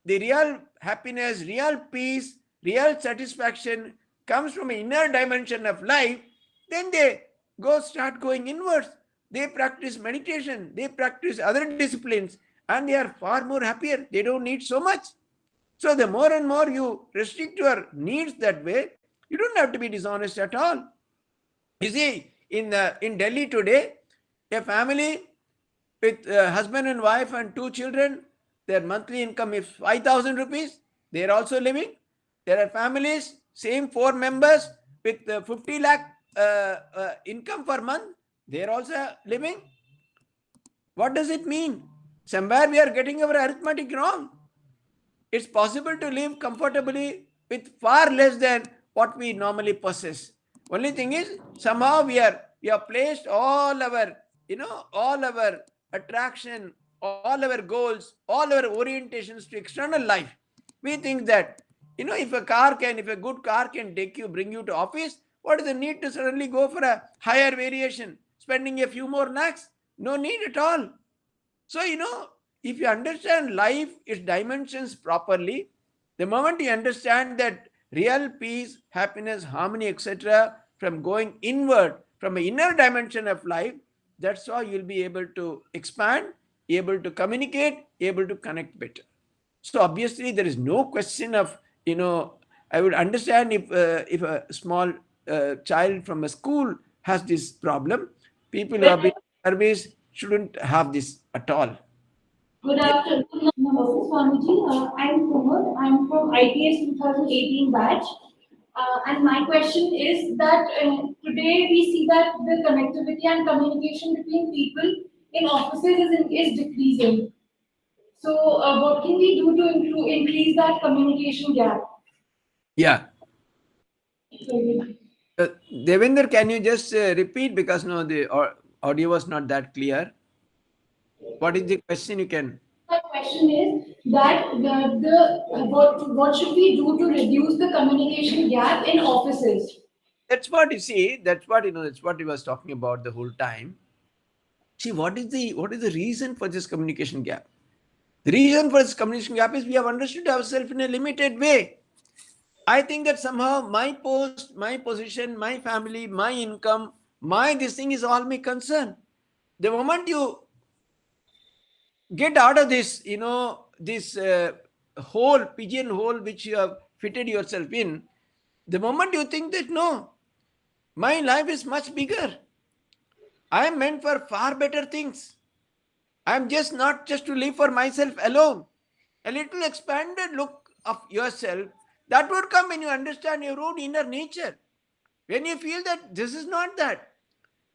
the real happiness, real peace, real satisfaction comes from an inner dimension of life. Then they start going inwards. They practice meditation, they practice other disciplines, and they are far more happier. They don't need so much. So the more and more you restrict your needs that way, you don't have to be dishonest at all. You see, in Delhi today, a family with husband and wife and 2 children, their monthly income is 5,000 rupees. They are also living. There are families, same 4 members with 50 lakh income per month. They are also living. What does it mean? Somewhere we are getting our arithmetic wrong. It's possible to live comfortably with far less than what we normally possess. Only thing is, somehow we have placed all our attraction, all our goals, all our orientations to external life. We think that, if a good car can bring you to office, what is the need to suddenly go for a higher variation, spending a few more lakhs? No need at all. So, if you understand life, its dimensions properly, the moment you understand that real peace, happiness, harmony, etc., from going inward, from an inner dimension of life, that's how you'll be able to expand, able to communicate, able to connect better. So obviously, there is no question of, I would understand if a small child from a school has this problem. People who have been in service shouldn't have this at all. Good Yeah. afternoon, Namaste Swamiji. I'm Kumar. I'm from ITS 2018 batch. And my question is that today we see that the connectivity and communication between people in offices is decreasing. So, what can we do to increase that communication gap? Yeah. Devender, can you just repeat, because no, the audio was not that clear. What is the question? You can. question is that what should we do to reduce the communication gap in offices? That's what you see. That's what That's what he was talking about the whole time. See, what is the reason for this communication gap? The reason for this communication gap is we have understood ourselves in a limited way. I think that somehow my post, my position, my family, my income, my this thing is all my concern. The moment you get out of this, this hole, pigeon hole which you have fitted yourself in, the moment you think that no, my life is much bigger. I am meant for far better things. I am just not just to live for myself alone. A little expanded look of yourself that would come when you understand your own inner nature. When you feel that this is not that.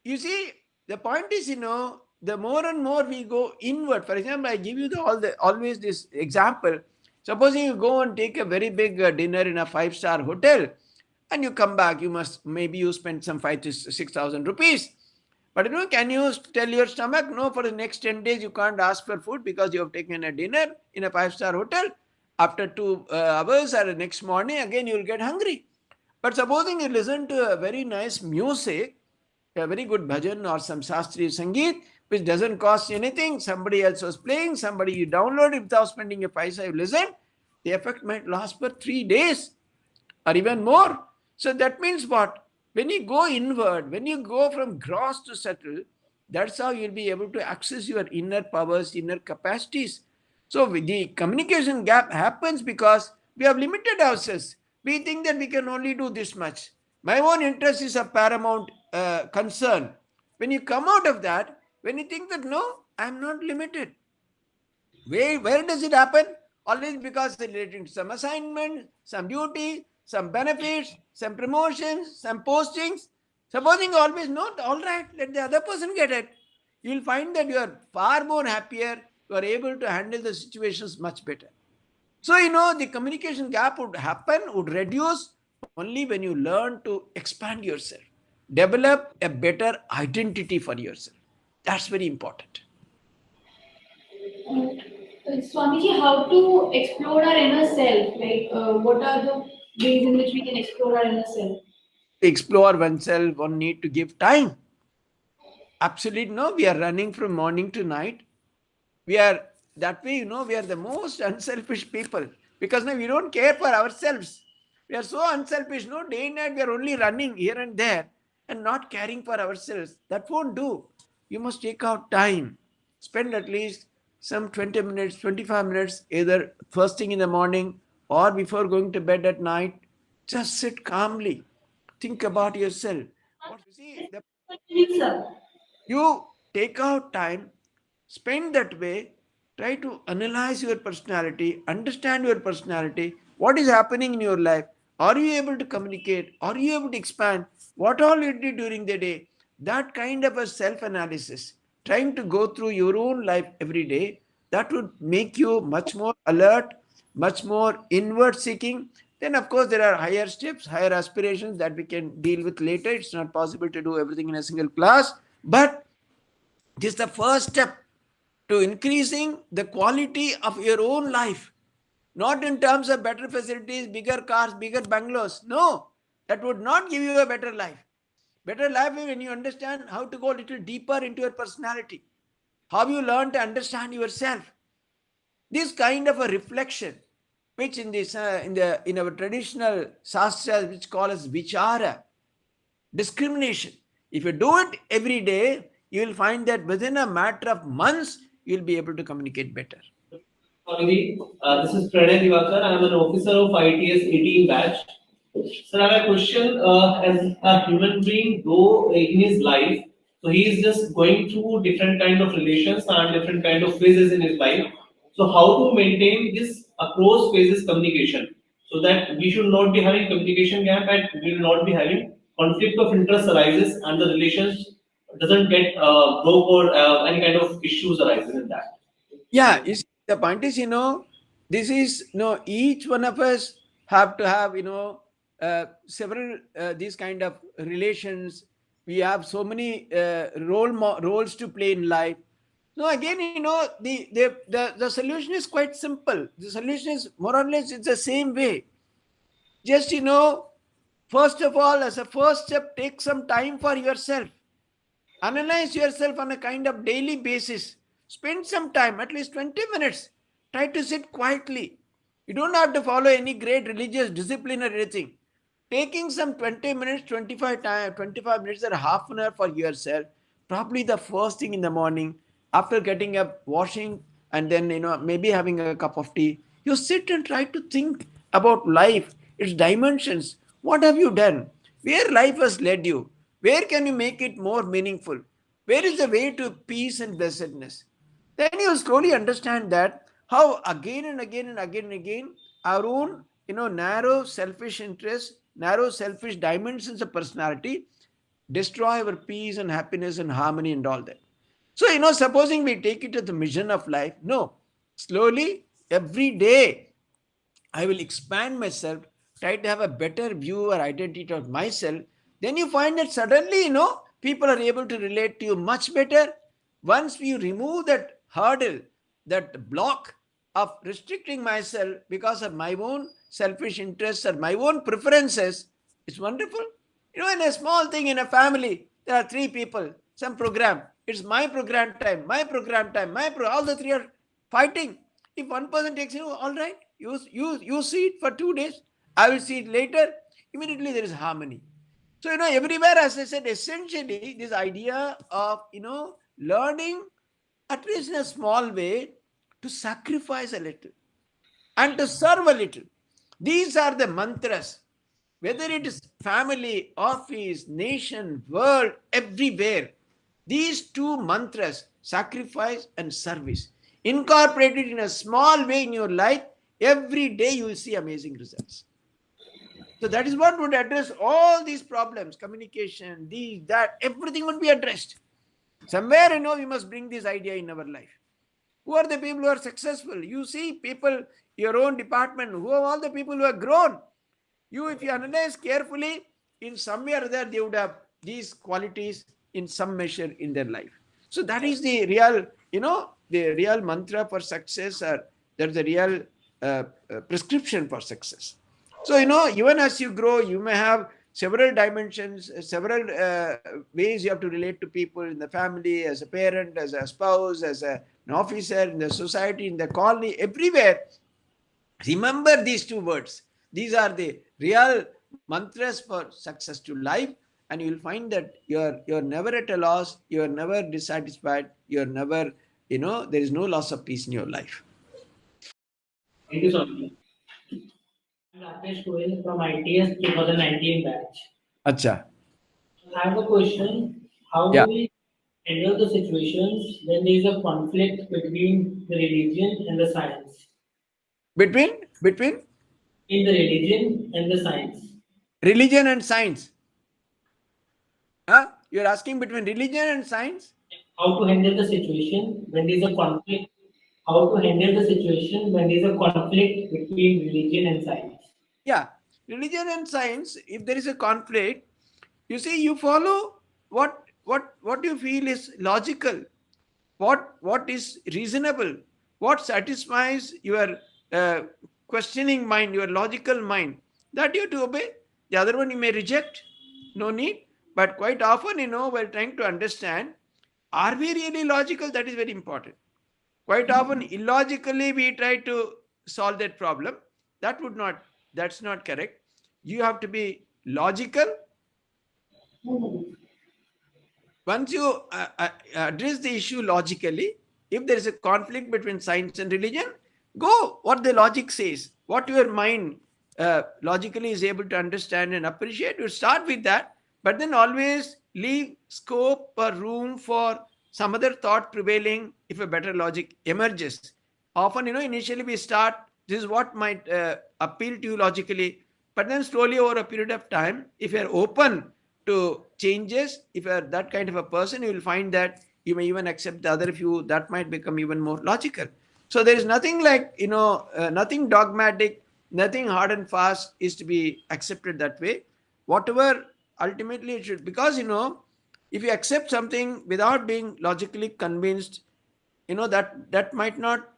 You see, the point is, the more and more we go inward. For example, I give you always this example. Supposing you go and take a very big dinner in a 5-star hotel, and you come back, maybe you spend some 5 to 6,000 rupees. But can you tell your stomach, no, for the next 10 days you can't ask for food because you have taken a dinner in a 5-star hotel. After 2 hours or the next morning, again you will get hungry. But supposing you listen to a very nice music, a very good bhajan or some Shastriya Sangeet, which doesn't cost anything, somebody else was playing, somebody you download it without spending a paisa, you listen, the effect might last for 3 days or even more. So that means what? When you go inward, when you go from gross to subtle, that's how you'll be able to access your inner powers, inner capacities. So the communication gap happens because we have limited ourselves. We think that we can only do this much. My own interest is a paramount concern. When you come out of that, when you think that no, I'm not limited. Where does it happen? Always because it's relating to some assignment, some duty, some benefits, some promotions, some postings. Supposing always not, all right, let the other person get it. You'll find that you are far more happier, you are able to handle the situations much better. So, the communication gap would reduce only when you learn to expand yourself, develop a better identity for yourself. That's very important. Swamiji, how to explore our inner self? Like, what are the ways in which we can explore our inner self? To explore oneself, one need to give time. Absolutely no, we are running from morning to night. We are that way, we are the most unselfish people because now we don't care for ourselves. We are so unselfish, no, day and night we are only running here and there and not caring for ourselves. That won't do. You must take out time. Spend at least some 20 minutes, 25 minutes, either first thing in the morning or before going to bed at night. Just sit calmly. Think about yourself. What you see, Sir. you take out time, spend that way, try to analyze your personality, understand your personality, what is happening in your life. Are you able to communicate? Are you able to expand? What all you did during the day? That kind of a self analysis, trying to go through your own life every day, that would make you much more alert, much more inward seeking. Then, of course, there are higher steps, higher aspirations that we can deal with later. It's not possible to do everything in a single class, but this is the first step to increasing the quality of your own life. Not in terms of better facilities, bigger cars, bigger bungalows. No, that would not give you a better life. Better life is when you understand how to go a little deeper into your personality, how you learn to understand yourself. This kind of a reflection, which in our traditional shastras, which call as vichara, discrimination. If you do it every day, you will find that within a matter of months, you'll be able to communicate better. Swamiji, this is Pranay Divakar. I am an officer of ITS 18 batch. Sir, I have a question. As a human being, though in his life, so he is just going through different kind of relations and different kind of phases in his life. So, how to maintain this across phases communication so that we should not be having communication gap and we will not be having conflict of interest arises and the relations doesn't get broke or any kind of issues arises in that. Yeah, you see, the point is, this is, each one of us have to have, several these kind of relations. We have so many roles to play in life. No, again, the solution is quite simple. The solution is more or less it's the same way. Just, first of all, as a first step, take some time for yourself. Analyze yourself on a kind of daily basis. Spend some time, at least 20 minutes. Try to sit quietly. You don't have to follow any great religious discipline or anything. Taking some 20 minutes, 25 minutes or half an hour for yourself, probably the first thing in the morning, after getting up, washing, and then, maybe having a cup of tea, you sit and try to think about life, its dimensions. What have you done? Where life has led you? Where can you make it more meaningful? Where is the way to peace and blessedness? Then you slowly understand that how again and again and again and again our own narrow selfish interests, narrow selfish dimensions of personality destroy our peace and happiness and harmony and all that. So, supposing we take it as the mission of life, no, slowly every day I will expand myself, try to have a better view or identity of myself. Then you find that suddenly, people are able to relate to you much better. Once we remove that hurdle, that block of restricting myself because of my own selfish interests or my own preferences, it's wonderful. In a small thing in a family, there are three people, some program. It's my program time, my program time, all the three are fighting. If one person takes, all right, you see it for 2 days, I will see it later. Immediately there is harmony. So, everywhere, as I said, essentially this idea of, learning, at least in a small way, to sacrifice a little and to serve a little. These are the mantras, whether it is family, office, nation, world, everywhere. These two mantras, sacrifice and service, incorporated in a small way in your life, every day you will see amazing results. So that is what would address all these problems, communication, these, that, everything would be addressed. Somewhere, we must bring this idea in our life. Who are the people who are successful? You see people, your own department, who are all the people who have grown? If you analyze carefully, in some way or other, they would have these qualities in some measure in their life. So that is the real, the real mantra for success, or that's the real prescription for success. So, even as you grow, you may have several dimensions, several ways you have to relate to people in the family, as a parent, as a spouse, as an officer, in the society, in the colony, everywhere. Remember these two words. These are the real mantras for success to life, and you will find that you're never at a loss, you're never dissatisfied, you're never, there is no loss of peace in your life. Thank you so much. I'm Rakesh Goyal from ITS 2019 batch. Acha. I have a question. How Yeah. do we handle the situations when there is a conflict between the religion and the science? Between In the religion and the science. religion and science. You're asking between religion and science? How to handle the situation when there is a conflict? How to handle the situation when there is a conflict between religion and science? Yeah. Religion and science, if there is a conflict, you see, you follow what you feel is logical, what is reasonable, what satisfies your questioning mind, your logical mind, that you have to obey. The other one you may reject, no need. But quite often, we're trying to understand, are we really logical? That is very important. Quite often, illogically, we try to solve that problem. That's not correct. You have to be logical. Once you address the issue logically, if there is a conflict between science and religion, go what the logic says, what your mind logically is able to understand and appreciate. You start with that, but then always leave scope or room for some other thought prevailing if a better logic emerges. Often, initially we start, this is what might appeal to you logically, but then slowly over a period of time, if you're open to changes, if you're that kind of a person, you will find that you may even accept the other view that might become even more logical. So there is nothing like, nothing dogmatic, nothing hard and fast is to be accepted that way. Whatever ultimately it should, because, if you accept something without being logically convinced, that might not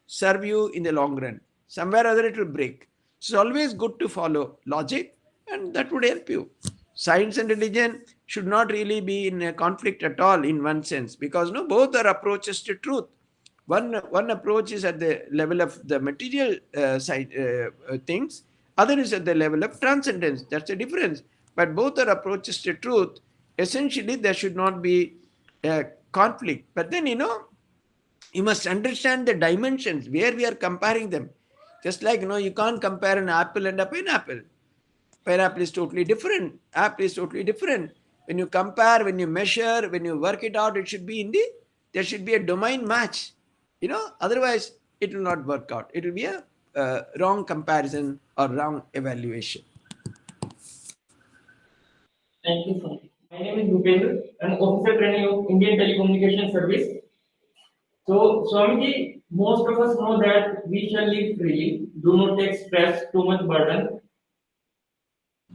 serve you in the long run. Somewhere or other it will break. So it's always good to follow logic, and that would help you. Science and religion should not really be in a conflict at all in one sense, because both are approaches to truth. One approach is at the level of the material side things, other is at the level of transcendence. That's the difference. But both are approaches to truth. Essentially, there should not be a conflict. But then you must understand the dimensions where we are comparing them. Just like you can't compare an apple and a pineapple. Pineapple is totally different. Apple is totally different. When you compare, when you measure, when you work it out, it should be there should be a domain match. Otherwise it will not work out. It will be a wrong comparison or wrong evaluation. Thank you, sir. My name is Bhupendra, an officer trainee of Indian Telecommunication Service. So, Swamiji, most of us know that we shall live freely, do not take stress, too much burden,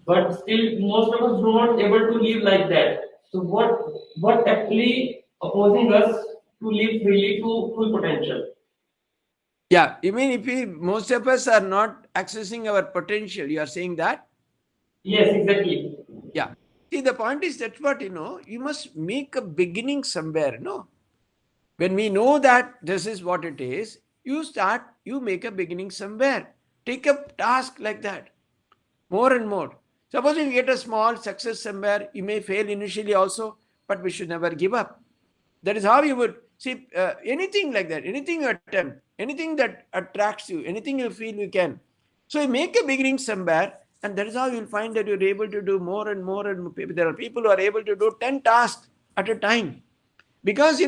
but still most of us do not able to live like that. So, what actually opposing us to live freely to full potential? Yeah, you mean if most of us are not accessing our potential, you are saying that? Yes, exactly. Yeah. See, the point is that's what you must make a beginning somewhere. When we know that this is what it is, you make a beginning somewhere. Take a task like that, more and more. Suppose you get a small success somewhere, you may fail initially also, but we should never give up. That is how you would see anything like that, anything you attempt, anything that attracts you, anything you feel you can. So you make a beginning somewhere, and that is how you'll find that you're able to do more and more. And there are people who are able to do 10 tasks at a time. Because,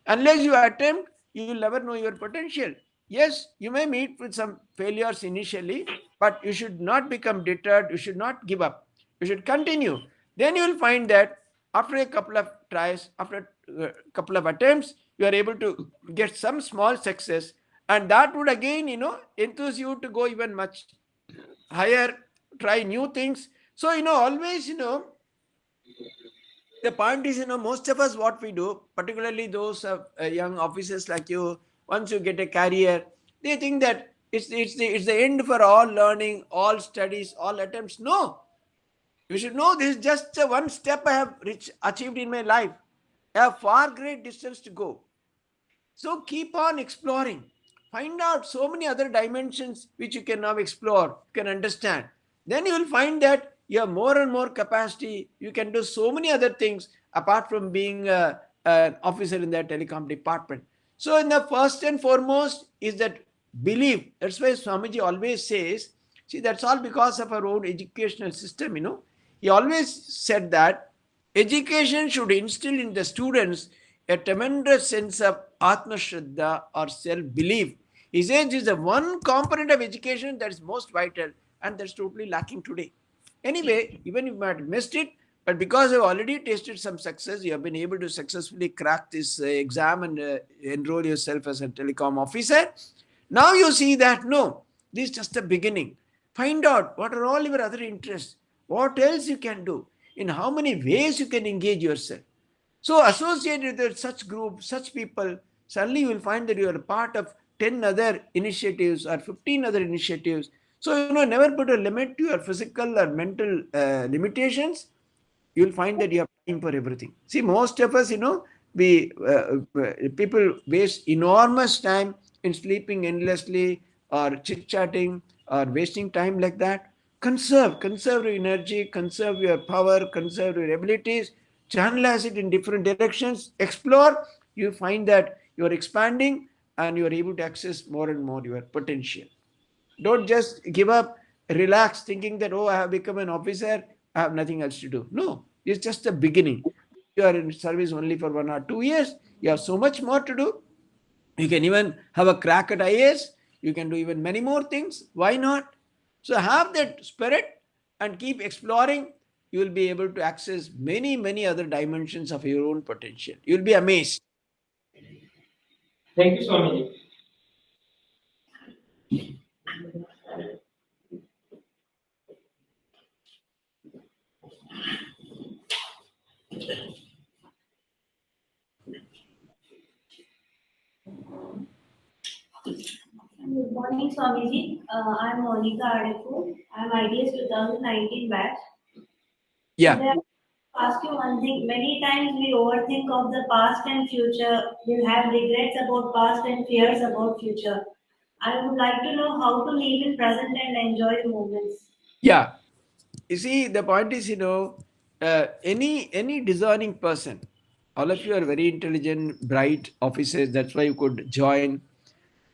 unless you attempt, you will never know your potential. Yes, you may meet with some failures initially, but you should not become deterred. You should not give up. You should continue. Then you will find that after a couple of tries, after a couple of attempts, you are able to get some small success. And that would again, enthuse you to go even much higher, try new things. So, always, the point is, most of us, what we do, particularly those young officers like you, once you get a career, they think that it's the end for all learning, all studies, all attempts. No, you should know this is just one step I have achieved in my life. I have far great distance to go. So keep on exploring. Find out so many other dimensions which you can now explore, you can understand. Then you will find that you have more and more capacity. You can do so many other things apart from being an officer in the telecom department. So, in the first and foremost is that belief. That's why Swamiji always says, see, that's all because of our own educational system. He always said that education should instill in the students a tremendous sense of Atma Shraddha or self-belief. He says this is the one component of education that is most vital and that's totally lacking today. Anyway, even if you might have missed it, but because you've already tasted some success, you have been able to successfully crack this exam and enroll yourself as a telecom officer. Now you see that no, this is just a beginning. Find out what are all your other interests, what else you can do, in how many ways you can engage yourself. So associated with such groups, such people, suddenly you will find that you are a part of 10 other initiatives or 15 other initiatives. So, never put a limit to your physical or mental limitations. You'll find that you have time for everything. See, most of us, people waste enormous time in sleeping endlessly or chit-chatting or wasting time like that. Conserve your energy, conserve your power, conserve your abilities, channelize it in different directions, explore. You find that you are expanding and you are able to access more and more your potential. Don't just give up, relax, thinking that, oh, I have become an officer, I have nothing else to do. No, it's just a beginning. You are in service only for 1 or 2 years. You have so much more to do. You can even have a crack at IAS. You can do even many more things. Why not? So have that spirit and keep exploring. You will be able to access many, many other dimensions of your own potential. You'll be amazed. Thank you, Swamiji. Morning, Swamiji. I'm Monica Adeku. I'm IDS 2019 batch. Yeah. Today, I ask you one thing. Many times we overthink of the past and future. We'll have regrets about past and fears about future. I would like to know how to live in present and enjoy the moments. Yeah. You see, the point is, any discerning person, all of you are very intelligent, bright officers. That's why you could join.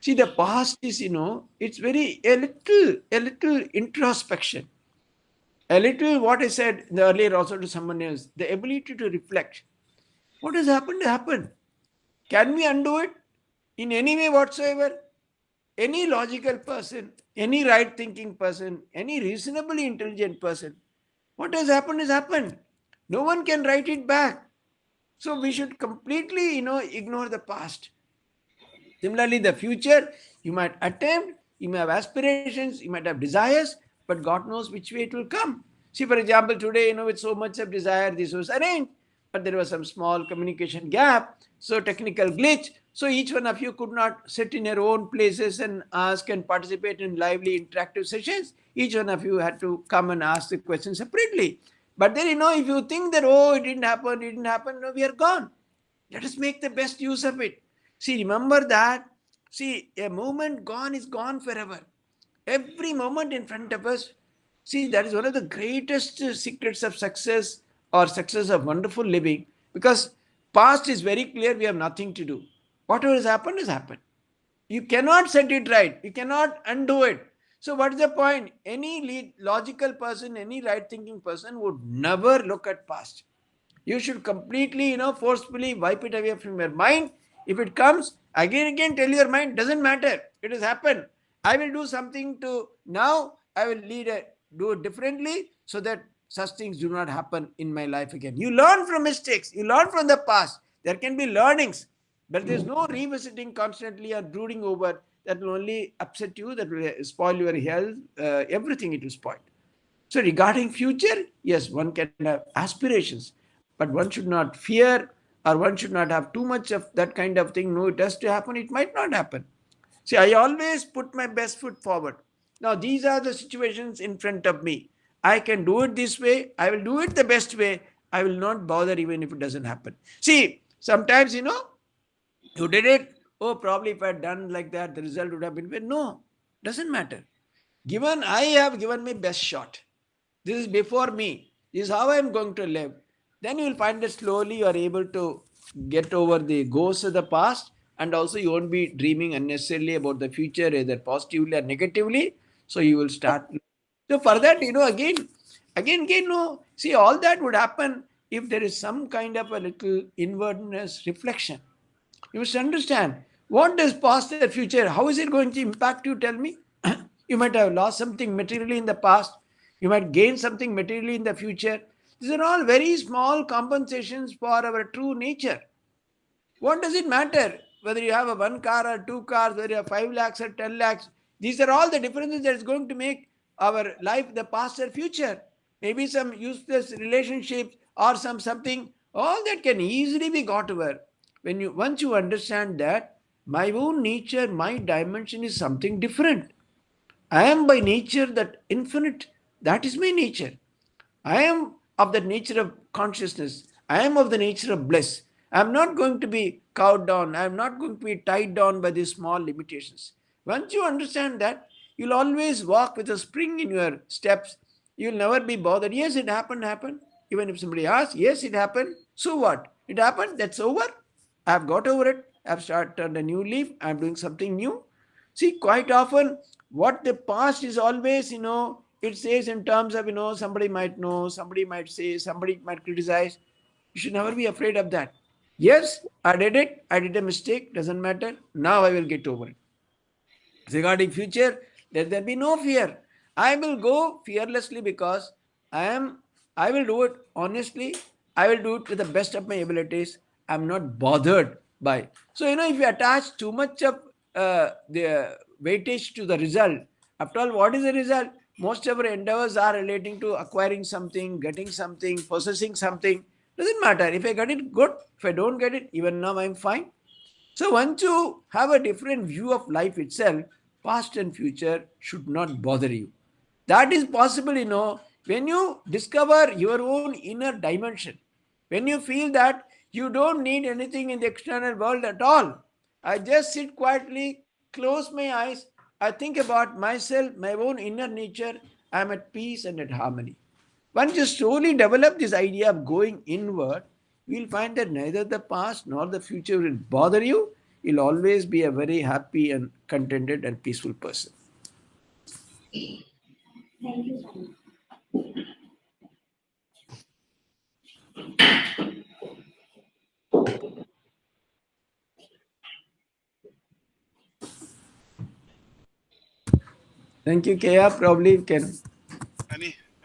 See, the past is, it's very a little introspection, a little what I said earlier also to someone else, the ability to reflect. What has happened happened. Can we undo it in any way whatsoever? Any logical person, any right thinking person, any reasonably intelligent person, what has happened. No one can write it back. So we should completely, ignore the past. Similarly, the future, you might attempt, you may have aspirations, you might have desires, but God knows which way it will come. See, for example, today, with so much of desire, this was arranged, but there was some small communication gap, so technical glitch. So each one of you could not sit in your own places and ask and participate in lively interactive sessions. Each one of you had to come and ask the question separately. But then, if you think that, oh, it didn't happen, no, we are gone. Let us make the best use of it. See, remember that. See, a moment gone is gone forever. Every moment in front of us. See, that is one of the greatest secrets of success or success of wonderful living, because past is very clear, we have nothing to do. Whatever has happened has happened. You cannot set it right. You cannot undo it. So what is the point? Any logical person, any right thinking person would never look at past. You should completely, forcefully wipe it away from your mind. If it comes, again, tell your mind, doesn't matter. It has happened. I will do something to now. I will do it differently so that such things do not happen in my life again. You learn from mistakes. You learn from the past. There can be learnings, but there's no revisiting constantly or brooding over. That will only upset you. That will spoil your health. Everything it will spoil. So regarding future, yes, one can have aspirations, but one should not fear, or one should not have too much of that kind of thing. No, it has to happen, it might not happen. See, I always put my best foot forward. Now, these are the situations in front of me. I can do it this way. I will do it the best way. I will not bother even if it doesn't happen. See, sometimes, you did it. Oh, probably if I had done like that, the result would have been better. No, doesn't matter. I have given my best shot. This is before me. This is how I am going to live. Then you will find that slowly you are able to get over the ghosts of the past, and also you won't be dreaming unnecessarily about the future, either positively or negatively. So you will start. So for that, again, no. See, all that would happen if there is some kind of a little inwardness reflection. You must understand, what does past and future, how is it going to impact you? Tell me. You might have lost something materially in the past. You might gain something materially in the future. These are all very small compensations for our true nature. What does it matter whether you have a one car or two cars, whether you have 5 lakhs or 10 lakhs? These are all the differences that is going to make our life the past or future. Maybe some useless relationships or something. All that can easily be got over. Once you understand that my own nature, my dimension is something different. I am by nature that infinite. That is my nature. I am of the nature of consciousness. I am of the nature of bliss. I am not going to be cowed down. I am not going to be tied down by these small limitations. Once you understand that, you'll always walk with a spring in your steps. You'll never be bothered. Yes, it happened. Even if somebody asks, yes, it happened. So what? It happened. That's over. I've got over it. I've started a new leaf. I'm doing something new. See, quite often, what the past is always, it says in terms of, somebody might know, somebody might say, somebody might criticize. You should never be afraid of that. Yes, I did it. I did a mistake. Doesn't matter. Now I will get over it. Regarding future, let there be no fear. I will go fearlessly because I will do it honestly. I will do it to the best of my abilities. I'm not bothered by. So, if you attach too much of the weightage to the result, after all, what is the result? Most of our endeavors are relating to acquiring something, getting something, possessing something. Doesn't matter. If I get it, good. If I don't get it, even now I'm fine. So once you have a different view of life itself, past and future should not bother you. That is possible, when you discover your own inner dimension, when you feel that you don't need anything in the external world at all. I just sit quietly, close my eyes, I think about myself, my own inner nature, I'm at peace and at harmony. Once you slowly develop this idea of going inward, you'll find that neither the past nor the future will bother you. You'll always be a very happy and contented and peaceful person. Thank you, Swami. Thank you, Kaya. Probably you can.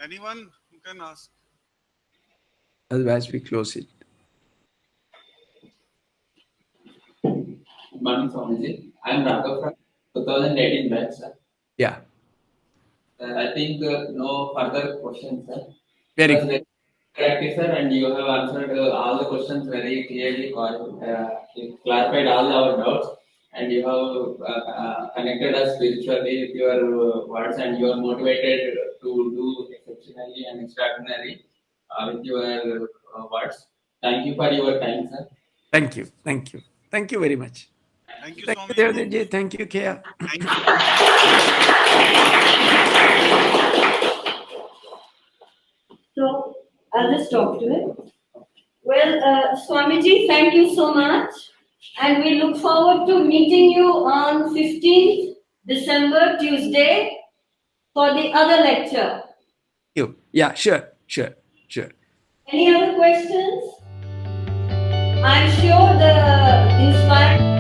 Anyone who can ask? Otherwise, we close it. Good morning, Swamiji. I am Raghav from 2018 batch, sir. Yeah, I think no further questions, sir. very It was good. very interactive, sir, and you have answered all the questions very clearly, you clarified all our doubts, and you have connected us spiritually with your words, and you are motivated to do exceptionally and extraordinary with your words. Thank you for your time, sir. Thank you. Thank you. Thank you very much. Thank you, Thank Swami. you, Devadaji. Thank you, Kaya. Thank you. So I'll just talk to it. Well, Swamiji, thank you so much. And we look forward to meeting you on 15th December, Tuesday, for the other lecture. You. Yeah, sure. Any other questions? I'm sure the inspired